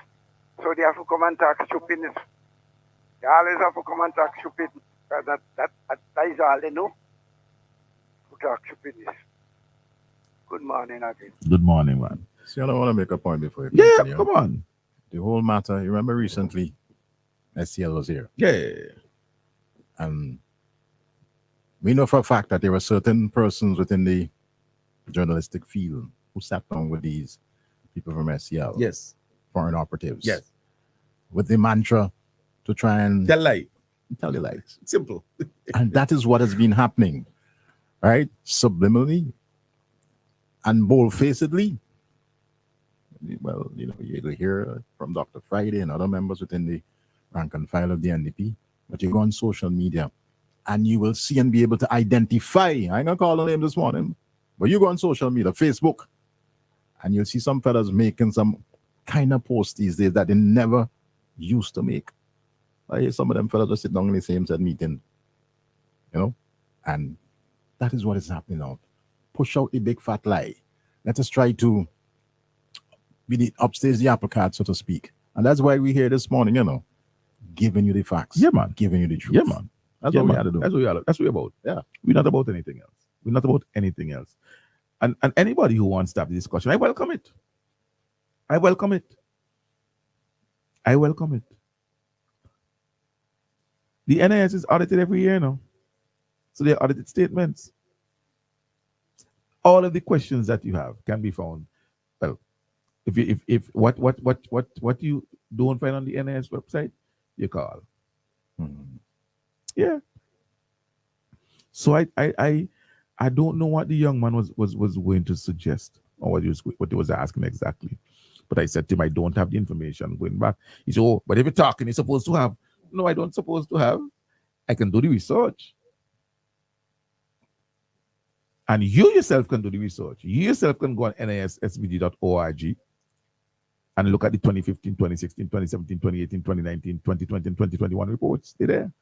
so they have to come and talk stupidness. You always have to come and talk stupid. That is all they know. To talk stupidness. Good morning again. Good morning, man. See, I don't want to make a point before you Yeah, continue. come on. The whole matter, you remember recently, SCL was here. Yeah. And we know for a fact that there were certain persons within the journalistic field who sat down with these people from SCL. Yes. Foreign operatives. Yes. With the mantra to try and tell the lies. Simple. And that is what has been happening, right? Subliminally and bold-facedly. Well, you hear from Dr. Friday and other members within the rank and file of the NDP, but you go on social media and you will see and be able to identify. I ain't gonna call the name this morning, but you go on social media, Facebook, and you'll see some fellas making some kind of posts these days that they never used to make. I hear some of them fellas just sit down in the same set meeting, and that is what is happening now. Push out the big fat lie. Let us try to be the upstairs the apple cart, so to speak. And that's why we're here this morning, giving you the facts. Yeah, man. Giving you the truth. Yeah, man. That's what we had to do. That's what we're about. Yeah. We're not about anything else. We're not about anything else. And anybody who wants to have the discussion, I welcome it. I welcome it. I welcome it. The NIS is audited every year now. So they're audited statements. All of the questions that you have can be found. Well, if what you don't find on the NIS website, you call. Yeah. So I don't know what the young man was going to suggest or what he was asking exactly. But I said to him, I don't have the information going back. He said, oh, but if you're talking, you're supposed to have. No, I don't supposed to have. I can do the research. And you yourself can do the research. You yourself can go on nissvg.org and look at the 2015, 2016, 2017, 2018, 2019, 2020, and 2021 reports. They're there.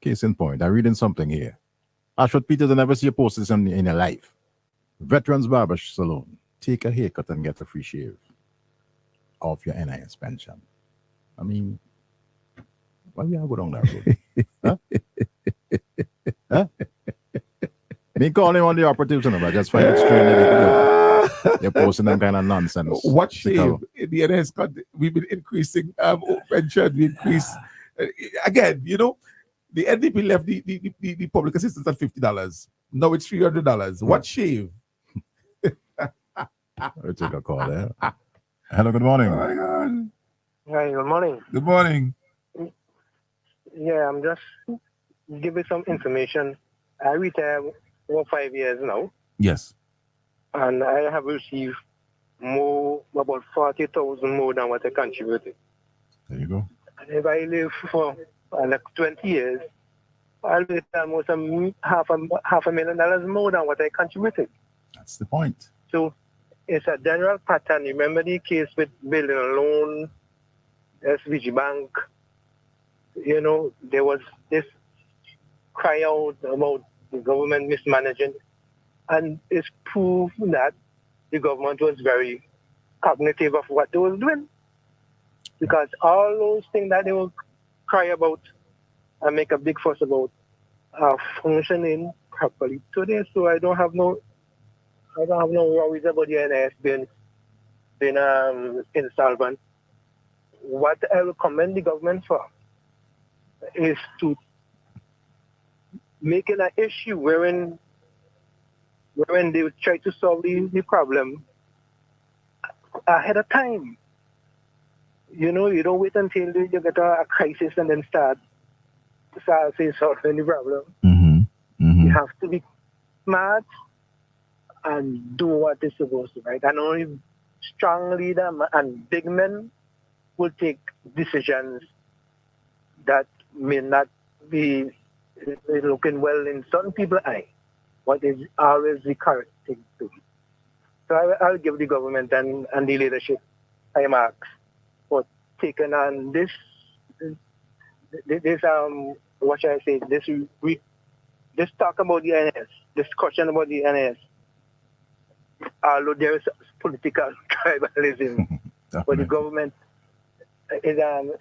Case in point, I'm reading something here. Ashford Peters, I never see you post this in your life. Veterans Barber Salon. Take a haircut and get a free shave of your NIS pension. I mean, why we go down that road? Huh? Me calling on the operatives, but I just find it strange that you're posting them kind of nonsense. What shave in the NIS? We've been increasing pension. We increase again. The NDP left the public assistance at $50. Now it's $300. What shave? I'll take a call there. Hello, good morning. Oh my God. Hi, good morning. Good morning. Yeah, I'm just giving some information. I retired for 5 years now, Yes. and I have received about 40,000 more than what I contributed. There you go. And if I live for like 20 years, I'll get almost half a $1 million more than what I contributed. That's the point. So it's a general pattern. Remember the case with building a loan, SVG Bank? There was this cry out about the government mismanaging, and it's proof that the government was very cognitive of what they was doing. Because all those things that they will cry about and make a big fuss about are functioning properly today. So I don't have no worries about the NIS being insolvent. What I will commend the government for is to make it an issue wherein they would try to solve the problem ahead of time. You don't wait until you get a crisis and then start solving the problem. You have to be smart and do what is supposed to, right? And only strong leader and big men will take decisions that may not be looking well in some people's eye, but is always the correct thing to do. So I'll give the government and the leadership high marks for taking on this what should I say, this talk about the NIS, discussion about the NIS, although there is political tribalism, but the government is on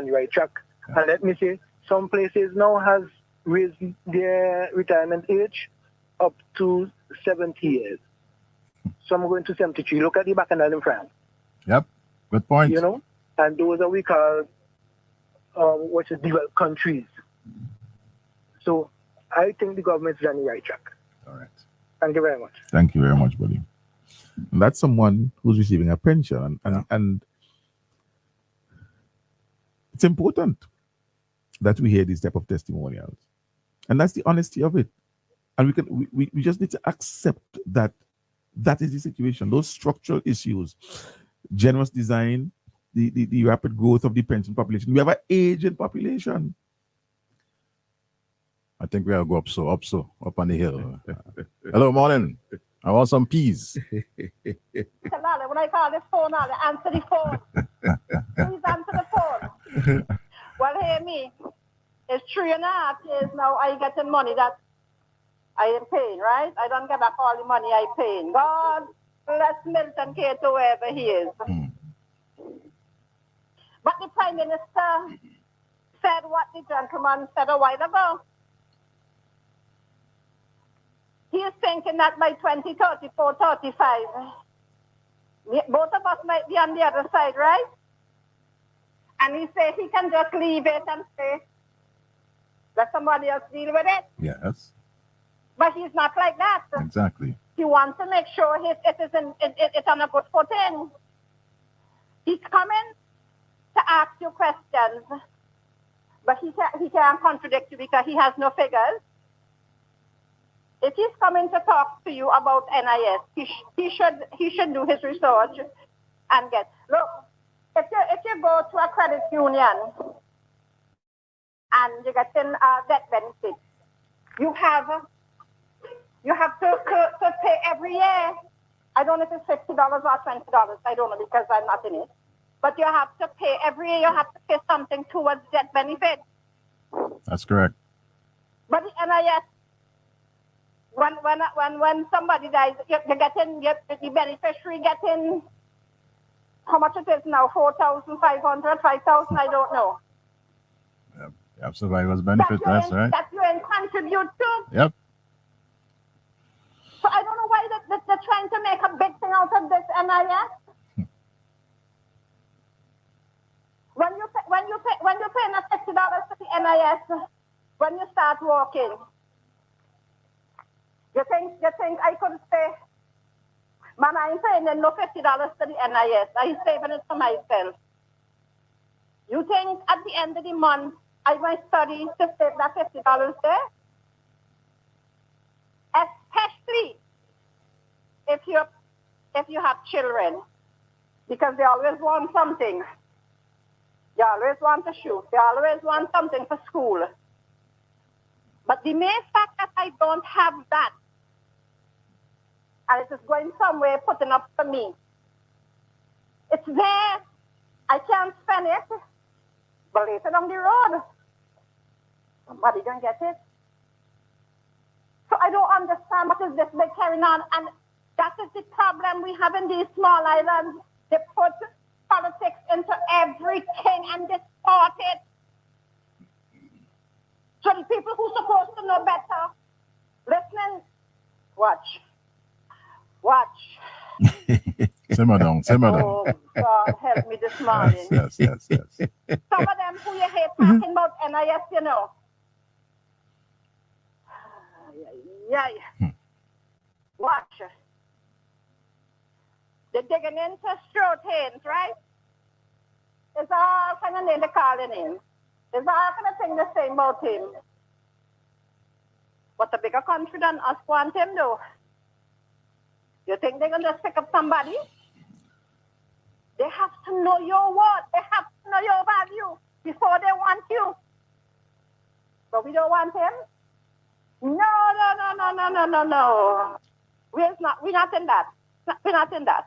the right track, And let me say, some places now has raised their retirement age up to 70 years. Some are going to 73. Look at the Bacchanal in France. Yep, good point. You know, and those are we call developed countries. So I think the government's on the right track. All right. Thank you very much. Thank you very much, buddy. And that's someone who's receiving a pension, and it's important that we hear these type of testimonials, and that's the honesty of it. And we just need to accept that is the situation. Those structural issues, generous design, the rapid growth of the pension population. We have an aging population. I think we have to go up on the hill. Hello, morning. I want some peas. When I call this phone, I'll answer the phone. Please answer the phone. Well, hear me. It's 3.5 years now I getting money that I am paying, right? I don't get back all the money I paying. God bless Milton Cato wherever he is. But the Prime Minister said what the gentleman said a while ago. He is thinking that by 2034, 35, both of us might be on the other side, right? And he said he can just leave it and say, let somebody else deal with it. Yes. But he's not like that. Exactly. He wants to make sure it's on a good footing. He's coming to ask you questions, but he can't contradict you because he has no figures. If he's coming to talk to you about NIS, he should do his research and get. Look, if you go to a credit union and you get in debt benefit, you have to pay every year. I don't know if it's $50 or $20. I don't know because I'm not in it. But you have to pay every year. You have to pay something towards debt benefit. That's correct. But the NIS, when somebody dies, the beneficiary getting how much it is now? 4,500, 5,000. I don't know. Yep. You have survivor's benefit. That's right. That you contribute to. Yep. So I don't know why they're trying to make a big thing out of this NIS. When you pay $50 to the NIS, when you start working, you think I could say, man, I ain't paying no $50 to the NIS. I'm saving it for myself. You think at the end of the month I might study to save that $50 there? Especially if you have children, because they always want something. They always want to shoot. They always want something for school. But the main fact that I don't have that, and it is going somewhere putting up for me, it's there. I can't spend it, but later down the road, somebody can get it. So I don't understand what is this big carrying on, and that is the problem we have in these small islands. They put politics into everything and distort it. So the people who are supposed to know better, listening, watch. Simmer down. Oh, God, help me this morning. Yes. Some of them who you hate talking about NIS, you know. Yeah. Watch. They're digging into Stuart Haynes, right? It's all kind of name they're calling him. There's all kind of thing they're saying about him. But a bigger country than us want him, though. You think they're going to pick up somebody? They have to know your worth. They have to know your value before they want you. But we don't want him? No. We're not in that. We're not in that.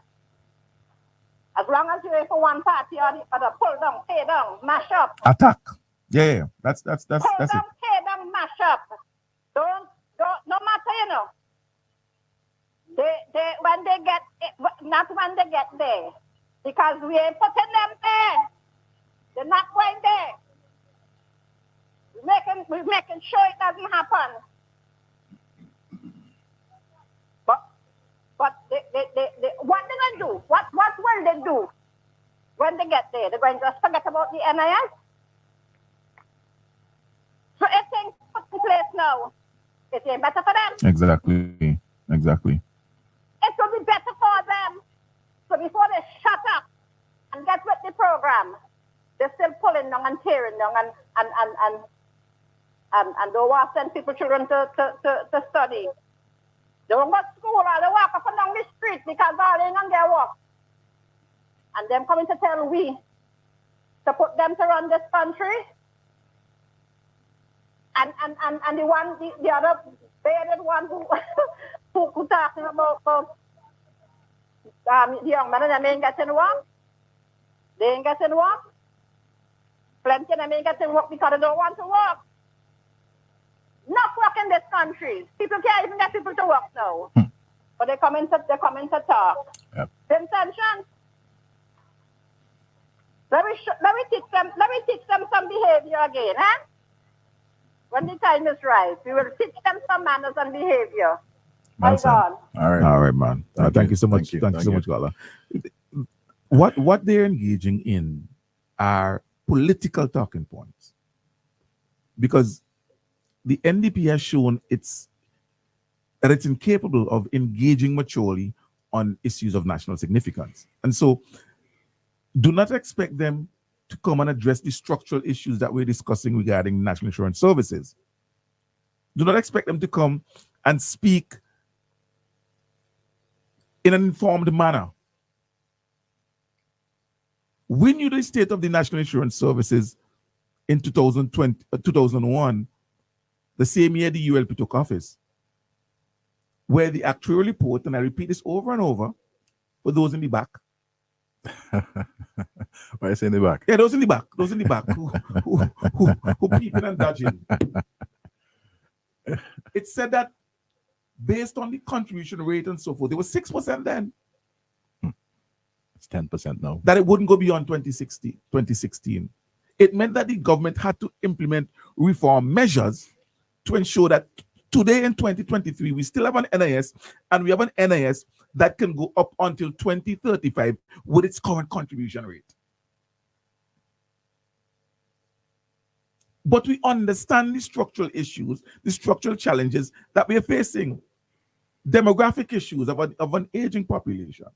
As long as you're for one party or the other, pull down, tear down, mash up. Attack. Yeah. That's Pull it. down, tear down, mash up. Don't, no matter, you know. When they get, not when they get there. Because we ain't putting them there. They're not going there. We're making sure it doesn't happen. But what they gonna do? What will they do when they get there? They're going to just forget about the NIS. So if things put in place now, it ain't better for them. Exactly. It will be better for them. So before they shut up and get with the program, they're still pulling down and tearing down and don't want to send children to study. They won't go to school or they walk up and down the street because all they ain't on their work. And them coming to tell we to put them to run this country. And the other bearded one who talking about the young men and them ain't getting work. They ain't getting work. Plenty of them ain't getting work because they don't want to work. Not work in this country. People can't even get people to work now. But they're coming to talk. Yep. Same tension. Let me teach them some behavior again, huh? When the time is right, we will teach them some manners and behavior. My God. All right, man. Thank you so much. Thank you so much, Gala. What they're engaging in are political talking points, because the NDP has shown that it's incapable of engaging maturely on issues of national significance. And so do not expect them to come and address the structural issues that we're discussing regarding national insurance services. Do not expect them to come and speak in an informed manner. We knew the state of the national insurance services in 2001, the same year the ULP took office, where the actuarial report, and I repeat this over and over for those in the back. Why is in the back? Yeah, those in the back who peeping and dodging. It said that based on the contribution rate and so forth, there was 6% then. It's 10% now. That it wouldn't go beyond 2016. It meant that the government had to implement reform measures to ensure that today in 2023, we still have an NIS, and we have an NIS that can go up until 2035 with its current contribution rate. But we understand the structural issues, the structural challenges that we are facing. Demographic issues of an aging population.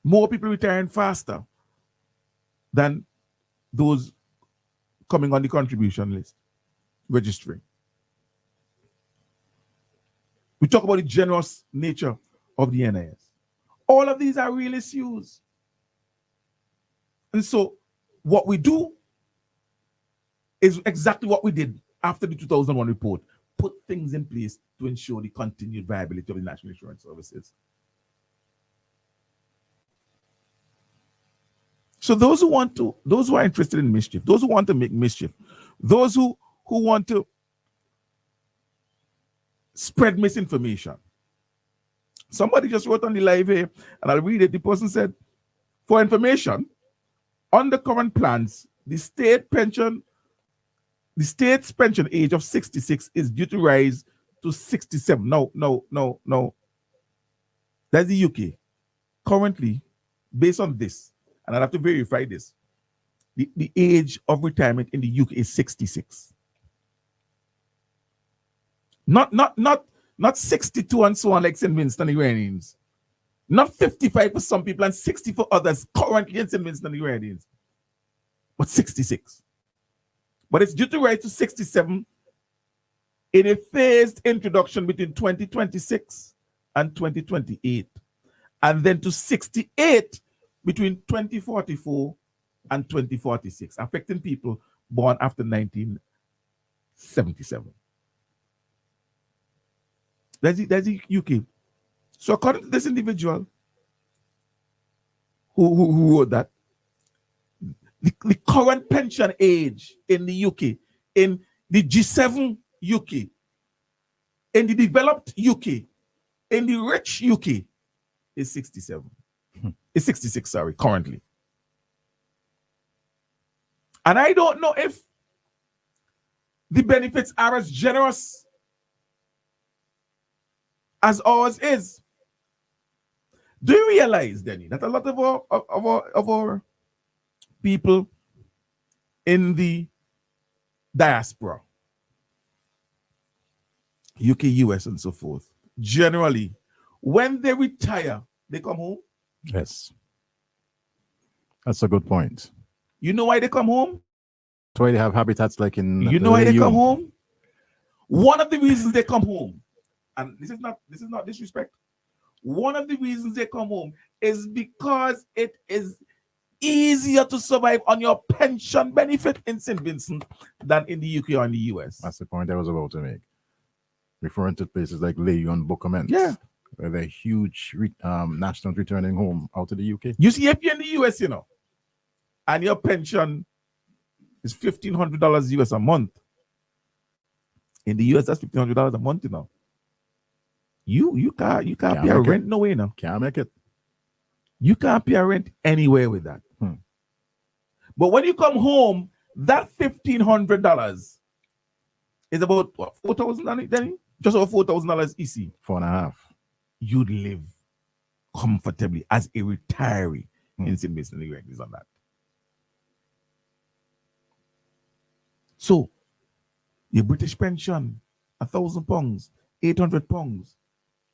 More people retiring faster than those coming on the contribution list, registering. We talk about the generous nature of the NIS. All of these are real issues. And so what we do is exactly what we did after the 2001 report. Put things in place to ensure the continued viability of the national insurance services. So those who are interested in mischief, those who want to make mischief, those who want to spread misinformation. Somebody just wrote on the live here, and I'll read it. The person said, for information, on the current plans, the state's pension age of 66 is due to rise to 67. No. That's the UK. Currently, based on this, and I'll have to verify this, the age of retirement in the UK is 66. Not 62 and so on like St. Vincent and the Grenadines. Not 55 for some people and 60 for others currently in St. Vincent and the Grenadines. But 66. But it's due to rise to 67 in a phased introduction between 2026 and 2028. And then to 68 between 2044 and 2046, affecting people born after 1977. That's the UK. So according to this individual who wrote that, the current pension age in the UK, in the G7 UK, in the developed UK, in the rich UK, is 67. It's 66, sorry, currently. And I don't know if the benefits are as generous as ours is. Do you realize, Denny, that a lot of our people in the diaspora, UK, US, and so forth, generally, when they retire, they come home? Yes. That's a good point. You know why they come home? That's why they have habitats like in. You know why they come home? One of the reasons they come home, and this is not disrespect. One of the reasons they come home is because it is easier to survive on your pension benefit in St. Vincent than in the UK or in the US. That's the point I was about to make. Referring to places like Layou and Bookament. Yeah. Where they're huge nationals returning home out of the UK. You see, if you're in the US, and your pension is $1,500 US a month. In the US, that's $1,500 a month, You can't pay a rent no way now. Can't make it. You can't pay a rent anywhere with that. But when you come home, that $1,500 is about what, $4,000, Danny? Just over $4,000 EC. 4.5. You'd live comfortably as a retiree in St. Vincent and the Grenadines on that. So, your British pension, £1,000, £800,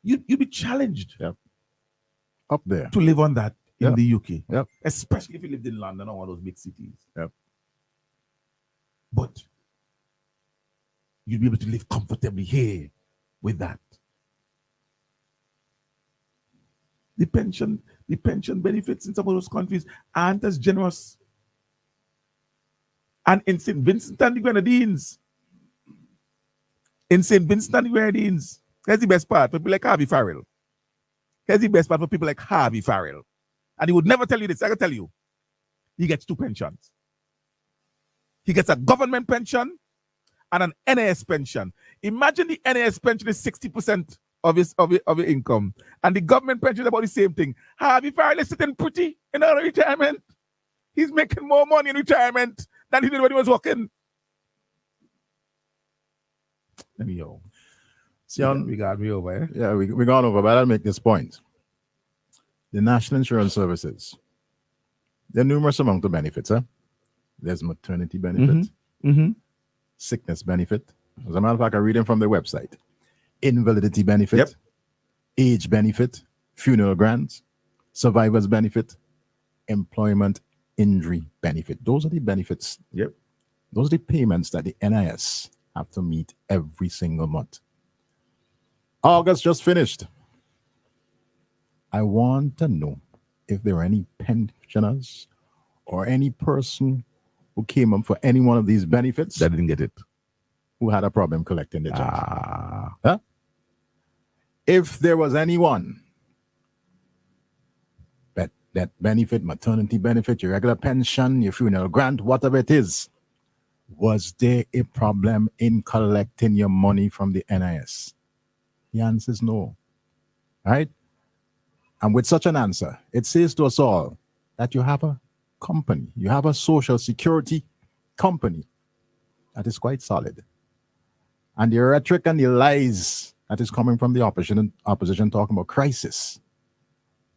you'd be challenged. Yep. Up there. To live on that in the UK. Yep. Especially if you lived in London or one of those big cities. Yep. But you'd be able to live comfortably here with that. The pension benefits in some of those countries aren't as generous. And in St. Vincent and the Grenadines, here's the best part for people like Harvey Farrell. Here's the best part for people like Harvey Farrell. And he would never tell you this. I can tell you. He gets 2 pensions. He gets a government pension and an NAS pension. Imagine the NAS pension is 60% of his income. And the government pension is about the same thing. Harvey Farrell is sitting pretty in early retirement. He's making more money in retirement than he did when he was working. Anyhow. We got me over, eh? Yeah, we gone over, but I'll make this point. The National Insurance Services, there are numerous amount of benefits. There's maternity benefit, sickness benefit. As a matter of fact, I read them from their website. Invalidity benefit, age benefit, funeral grants, survivor's benefit, employment injury benefit. Those are the benefits. Yep. Those are the payments that the NIS have to meet every single month. August just finished. I want to know if there are any pensioners or any person who came up for any one of these benefits that didn't get it, who had a problem collecting the check. Huh? If there was anyone that benefit, maternity benefit, your regular pension, your funeral grant, whatever it is, was there a problem in collecting your money from the NIS? The answer is no. Right? And with such an answer, it says to us all that you have a company, you have a social security company that is quite solid. And the rhetoric and the lies that is coming from the opposition talking about crisis,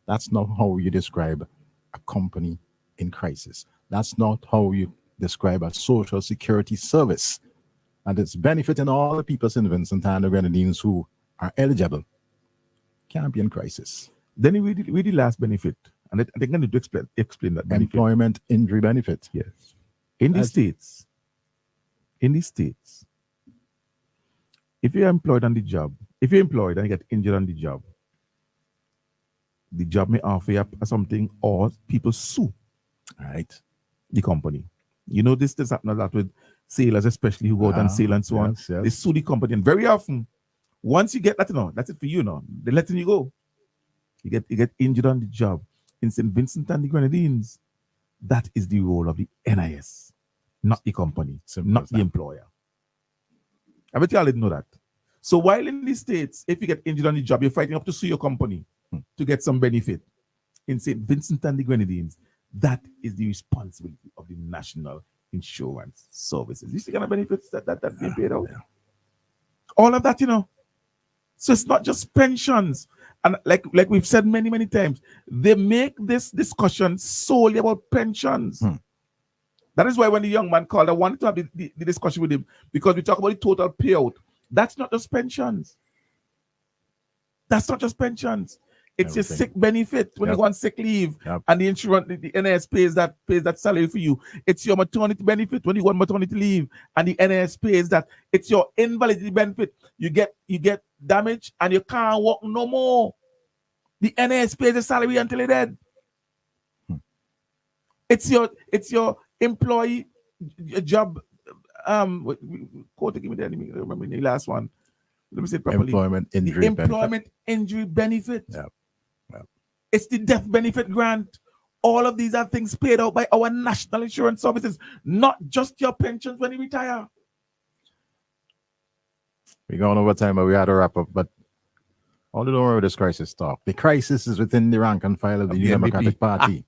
that's not how you describe a company in crisis. That's not how you describe a social security service. And it's benefiting all the people in Vincent and the Grenadines who are eligible. Can't be in crisis. Then we read the last benefit. And I think I need to explain that benefit. Employment injury benefit. Yes. In the States, if you're employed on the job, if you're employed and you get injured on the job may offer you something, or people sue the company. You know, this happens a lot with sailors, especially who go out and sail and so on. Yes. They sue the company, and very often, once you get that, that's it for you now. They're letting you go. You get injured on the job. In St. Vincent and the Grenadines, that is the role of the NIS, not the company, not the employer. I bet you all didn't know that. So while in the States, if you get injured on the job, you're fighting up to sue your company to get some benefit. In St. Vincent and the Grenadines, that is the responsibility of the National insurance services. You see kind of benefits that being paid out. All of that, So it's not just pensions. And like we've said many times, they make this discussion solely about pensions. That is why when the young man called, I wanted to have the discussion with him, because we talk about the total payout. That's not just pensions. It's your sick benefit when you go on sick leave, and the insurance, the NS pays that salary for you. It's your maternity benefit when you go on maternity leave, and the NS pays that. It's your invalidity benefit. You get damage and you can't work no more. The NS pays the salary until you're dead. It's your employee job. Give me the enemy. Remember the last one. Let me say it properly. Employment injury benefit. It's the death benefit grant. All of these are things paid out by our national insurance services, not just your pensions when you retire. We're going over time, but we had to wrap up. But all the over this crisis talk. The crisis is within the rank and file of the New Democratic Party.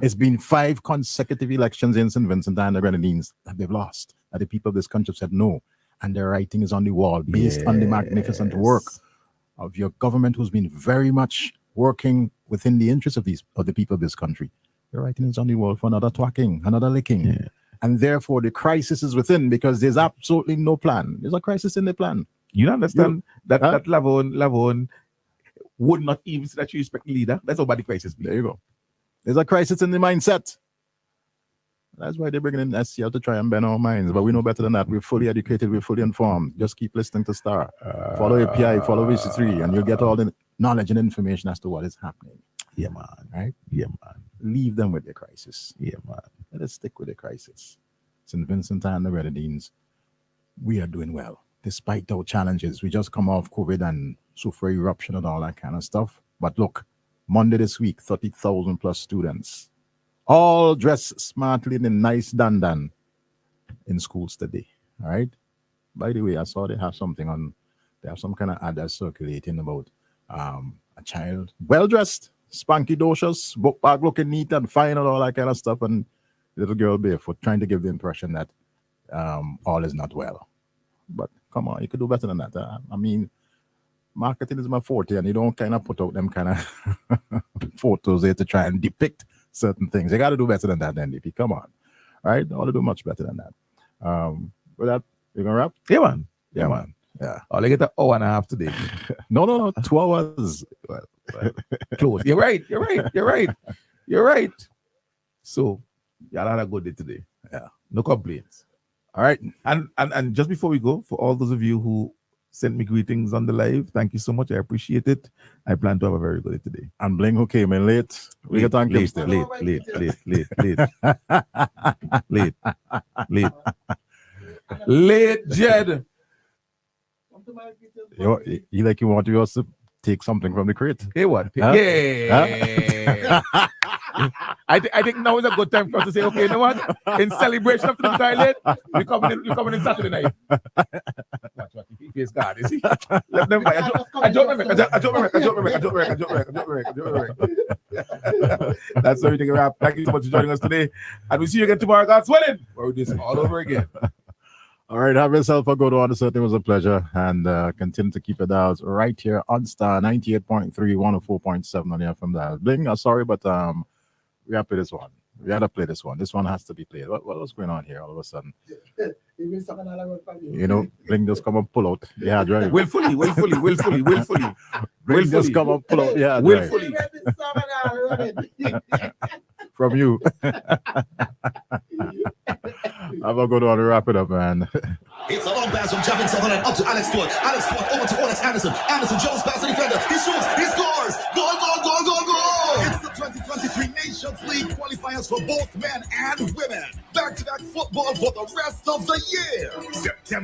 It's been 5 consecutive elections in St. Vincent and the Grenadines that they've lost. And the people of this country said no. And their writing is on the wall based on the magnificent work of your government, who's been very much working within the interests of the people of this country. Your writing is on the wall for another twacking, another licking. And therefore the crisis is within, because there's absolutely no plan. There's a crisis in the plan. You understand that Lavon would not even say that you respect the leader. That's how bad the crisis be. There you go. There's a crisis in the mindset. That's why they're bringing in SCL to try and bend our minds. But we know better than that. We're fully educated. We're fully informed. Just keep listening to Star. Follow API, follow VC3, and you'll get all the knowledge and information as to what is happening. Yeah, man. Right? Yeah, man. Leave them with the crisis. Yeah, man. Let us stick with the crisis. St. Vincent and the Grenadines, we are doing well. Despite our challenges, we just come off COVID and Soufriere eruption and all that kind of stuff. But look, Monday this week, 30,000 plus students, all dressed smartly in a nice dandan in schools today. All right. By the way, I saw they have some kind of ad that's circulating about a child well dressed, spanky docious, book bag looking neat and fine and all that kind of stuff, and little girl barefoot, trying to give the impression that all is not well. But come on, you could do better than that. I mean, marketing is my forte, and you don't kind of put out them kind of photos there to try and depict certain things. You got to do better than that, NDP. Come on. All right? I want to do much better than that. With that, you're going to wrap? Yeah, man. Yeah. I'll get an hour and a half today. No. 2 hours. Well, close. You're right. So, y'all had a good day today. Yeah. No complaints. All right. And just before we go, for all those of you who sent me greetings on the live, thank you so much. I appreciate it. I plan to have a very good day today. And Bling, who came in late. We get on late. Late, Jed. You like you want to also take something from the crate? Hey, what? Huh? Yeah. Huh? I think now is a good time for us to say, okay, you know what? In celebration of the toilet, we're coming in Saturday night. Watch, he face God, is he? Let them buy. I don't remember. That's everything we have. Thank you so much for joining us today. And we'll see you again tomorrow, God's willing, where we do this all over again. All right, have yourself a good one. It certainly was a pleasure. And continue to keep your dials right here on Star 98.3, 104.7 on the FM dial. Bling, sorry, but we have to play this one. We had to play this one. This one has to be played. What was going on here all of a sudden? You know, Bling just come and pull out the hard drive. Willfully. Bling just come and pull out the hard drive. From you. Have a good one to wrap it up, man. It's a long pass from Javin Sutherland up to Alex Stewart. Alex Stewart over to Alex Anderson. Anderson Jones pass the defender. He shoots. He scores. Goal. It's the 2023 Nations League qualifiers for both men and women. Back-to-back football for the rest of the year. September.